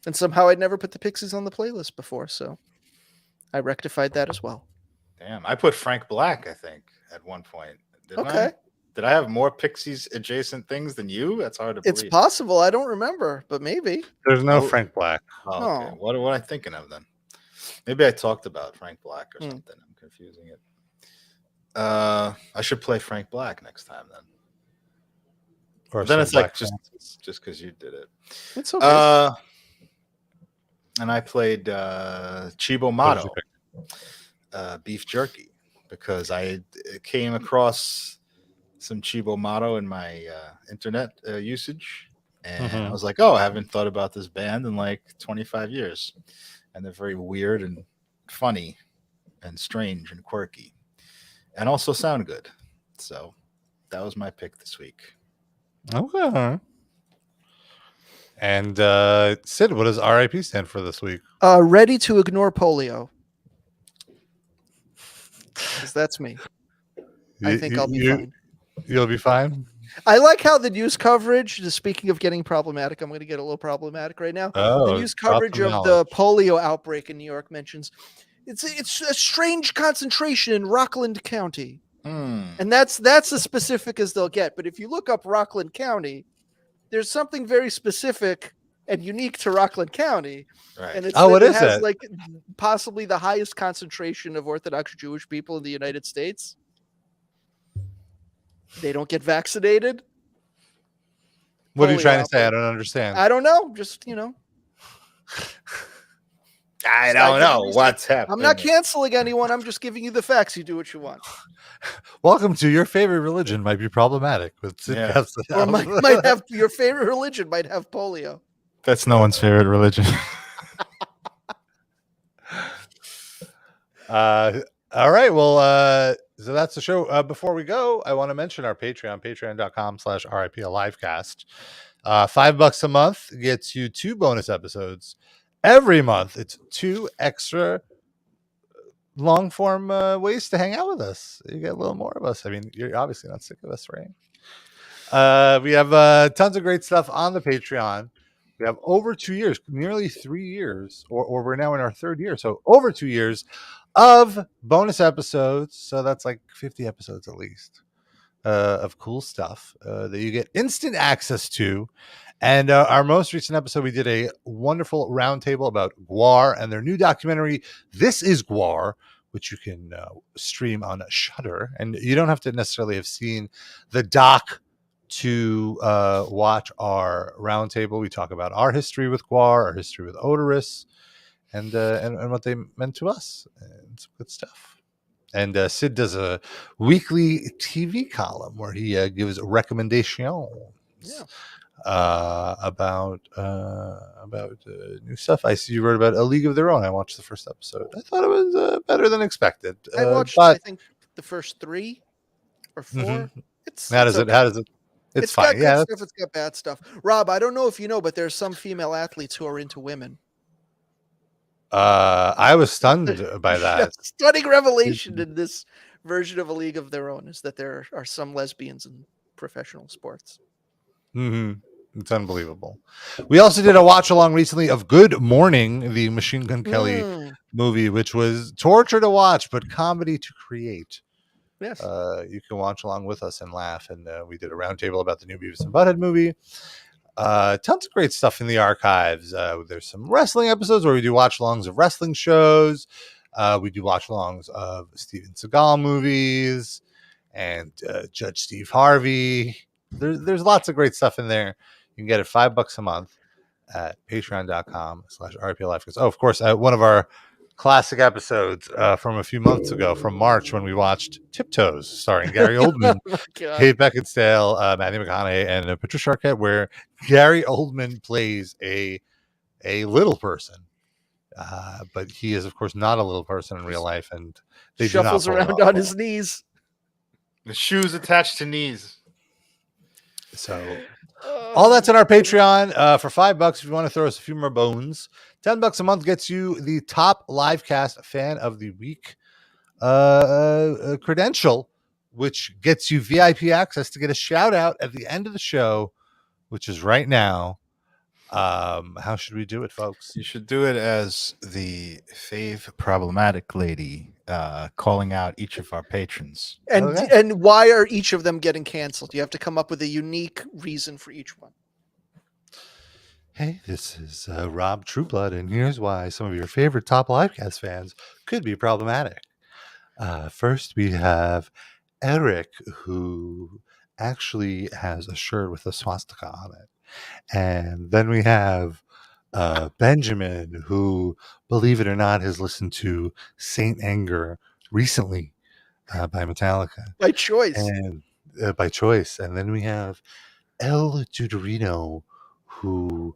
And somehow I'd never put the Pixies on the playlist before. So I rectified that as well. Damn, I put Frank Black, I think, at one point. Didn't Okay. I? Did I have more Pixies adjacent things than you? That's hard to believe. It's possible. I don't remember, but maybe. There's no Oh. Frank Black. Oh, okay. Oh. What am I thinking of then? Maybe I talked about Frank Black or Hmm. something. I'm confusing it. I should play Frank Black next time then. Or But then some it's like Black just because you did it. It's okay. And I played Chibo What did you Motto, beef jerky, because I came across some Chibo Motto in my internet usage. And I Mhm. was like, oh, I haven't thought about this band in like 25 years. And they're very weird and funny and strange and quirky and also sound good. So that was my pick this week. Okay. And Sid, what does RIP stand for this week? Ready to ignore polio. 'Cause that's me. I think I'll be fine. You'll be fine? I like how the news coverage, speaking of getting problematic, I'm going to get a little problematic right now. Oh, The news drop coverage some of the polio outbreak in New York mentions it's a strange concentration in Rockland County. And that's as specific as they'll get. But if you look up Rockland County, there's something very specific and unique to Rockland County. Right. And it's Oh, that what it is has it? like possibly the highest concentration of Orthodox Jewish people in the United States. They don't get vaccinated. What are you polio trying to say? I outbreak. don't understand. I don't know. Just, I don't know what's happening. I'm not canceling anyone. I'm just giving you the facts. You do what you want. Welcome to Your Favorite Religion Might Be Problematic with Sid Yeah. Capstan. Or might have your favorite religion might have polio. That's no one's favorite religion. All right. Well, so that's the show. Before we go, I want to mention our Patreon, patreon.com/RIP Livecast. $5 a month gets you 2 bonus episodes every month. It's 2 extra long form ways to hang out with us. You get a little more of us. I mean, you're obviously not sick of us, right? We have tons of great stuff on the Patreon. We have over 2 years, nearly 3 years, or we're now in our 3rd year. So over 2 years of bonus episodes. So that's like 50 episodes at least of cool stuff that you get instant access to. And our most recent episode, we did a wonderful roundtable about Gwar and their new documentary, This is Gwar, which you can stream on Shudder. And you don't have to necessarily have seen the doc to watch our roundtable. We talk about our history with Gwar, our history with Odorous, and what they meant to us, and some good stuff. And Sid does a weekly TV column where he gives recommendations about new stuff. I see you wrote about A League of Their Own. I watched the first episode. I thought it was better than expected. I watched, I think, the first 3 or 4. Mm-hmm. It's how does okay. it? It's got fine. good Yeah. stuff. It's got bad stuff. Rob, I don't know if you know, but there's some female athletes who are into women. I was stunned by that. Stunning revelation in this version of A League of Their Own is that there are some lesbians in professional sports. Mm-hmm. It's unbelievable. We also did a watch along recently of Good Morning, the Machine Gun Kelly movie, which was torture to watch, but comedy to create. Yes. You can watch along with us and laugh. And we did a roundtable about the new Beavis and Butthead movie. Tons of great stuff in the archives. There's some wrestling episodes where we do watch alongs of wrestling shows. We do watch-alongs of Steven Seagal movies and Judge Steve Harvey. There's lots of great stuff in there. You can get it $5 a month at patreon.com/RPLife. Oh, of course, one of our classic episodes from a few months ago, from March, when we watched Tiptoes, starring Gary Oldman, Oh my God. Kate Beckinsale, Matthew McConaughey, and Patricia Arquette, where Gary Oldman plays a little person. But he is, of course, not a little person in real life, and they Shuffles do not pull it around off on well. his knees. The shoes attached to knees. So all that's in our Patreon for $5 if you want to throw us a few more bones. $10 a month gets you the top Livecast fan of the week credential, which gets you VIP access to get a shout out at the end of the show, which is right now. How should we do it, folks? You should do it as the fave problematic lady, calling out each of our patrons. And why are each of them getting canceled? You have to come up with a unique reason for each one. Hey, this is Rob Trueblood, and here's why some of your favorite top Livecast fans could be problematic. First, we have Eric, who actually has a shirt with a swastika on it. And then we have Benjamin, who, believe it or not, has listened to Saint Anger recently by Metallica. By choice. And by choice. And then we have El Duderino, who,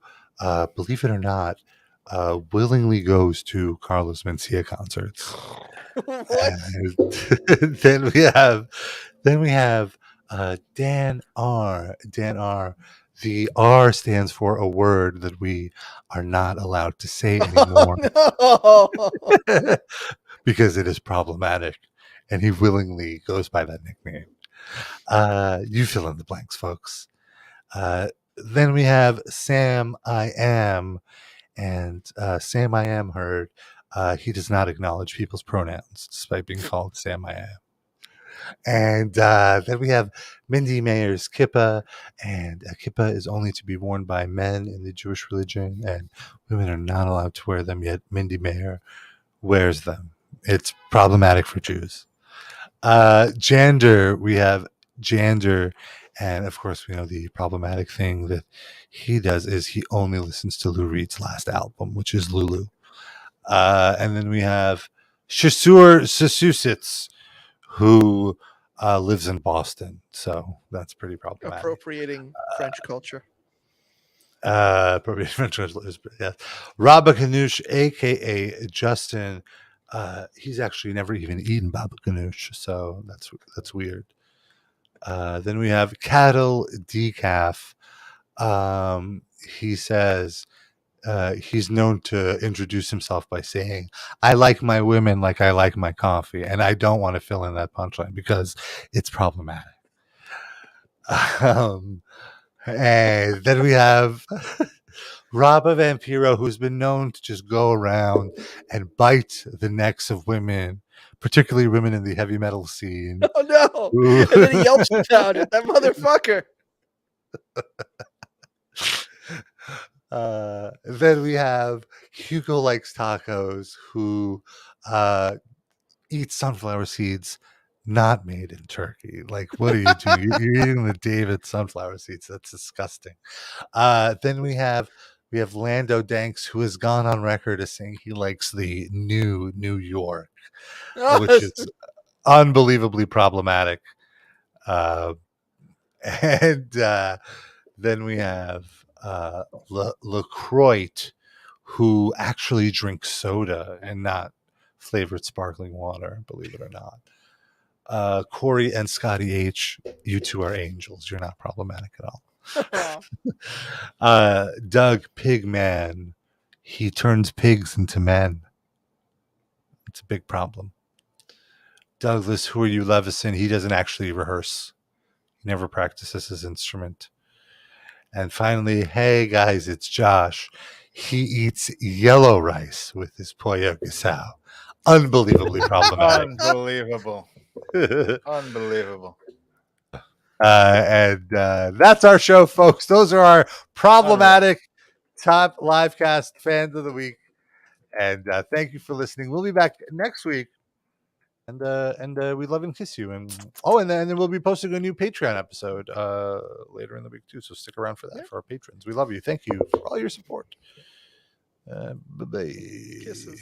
believe it or not, willingly goes to Carlos Mencia concerts. And then we have Dan R. Dan R. The R stands for a word that we are not allowed to say anymore because it is problematic, and he willingly goes by that nickname. You fill in the blanks, folks. Then we have Sam I Am, and Sam I Am heard he does not acknowledge people's pronouns despite being called Sam I Am. And then we have Mindy Mayer's kippah, and a kippah is only to be worn by men in the Jewish religion, and women are not allowed to wear them, yet Mindy Mayer wears them. It's problematic for Jews. Jander, we have Jander, and of course we know the problematic thing that he does is he only listens to Lou Reed's last album, which is Lulu. And then we have Shasur Sasusitz, who lives in Boston, so that's pretty problematic. Appropriating French culture. Appropriating French culture, yes. Baba Ganoush, aka Justin, he's actually never even eaten Baba Ganoush, so that's weird. Then we have Cattle Decaf. He says he's known to introduce himself by saying, "I like my women like I like my coffee," and I don't want to fill in that punchline because it's problematic. And then we have Rob Vampiro, who's been known to just go around and bite the necks of women, particularly women in the heavy metal scene. Oh no! And then he yelps about it. That motherfucker. Then we have Hugo Likes Tacos, who eats sunflower seeds not made in Turkey. Like, what are you doing? You're eating the David sunflower seeds. That's disgusting. Then we have Lando Danks, who has gone on record as saying he likes the new New York, which is unbelievably problematic. And then we have LaCroix, who actually drinks soda and not flavored sparkling water, believe it or not. Corey and Scotty H, you two are angels. You're not problematic at all. Doug Pigman, he turns pigs into men. It's a big problem. Douglas, who are you, Levison? He doesn't actually rehearse. He never practices his instrument. And finally, hey guys, it's Josh. He eats yellow rice with his pollo guisao. Unbelievably problematic. Unbelievable. Unbelievable. And that's our show, folks. Those are our problematic top Livecast fans of the week. And thank you for listening. We'll be back next week. And we love and kiss you. And then we'll be posting a new Patreon episode later in the week too. So stick around for that for our patrons. We love you. Thank you for all your support. Bye bye. Kisses.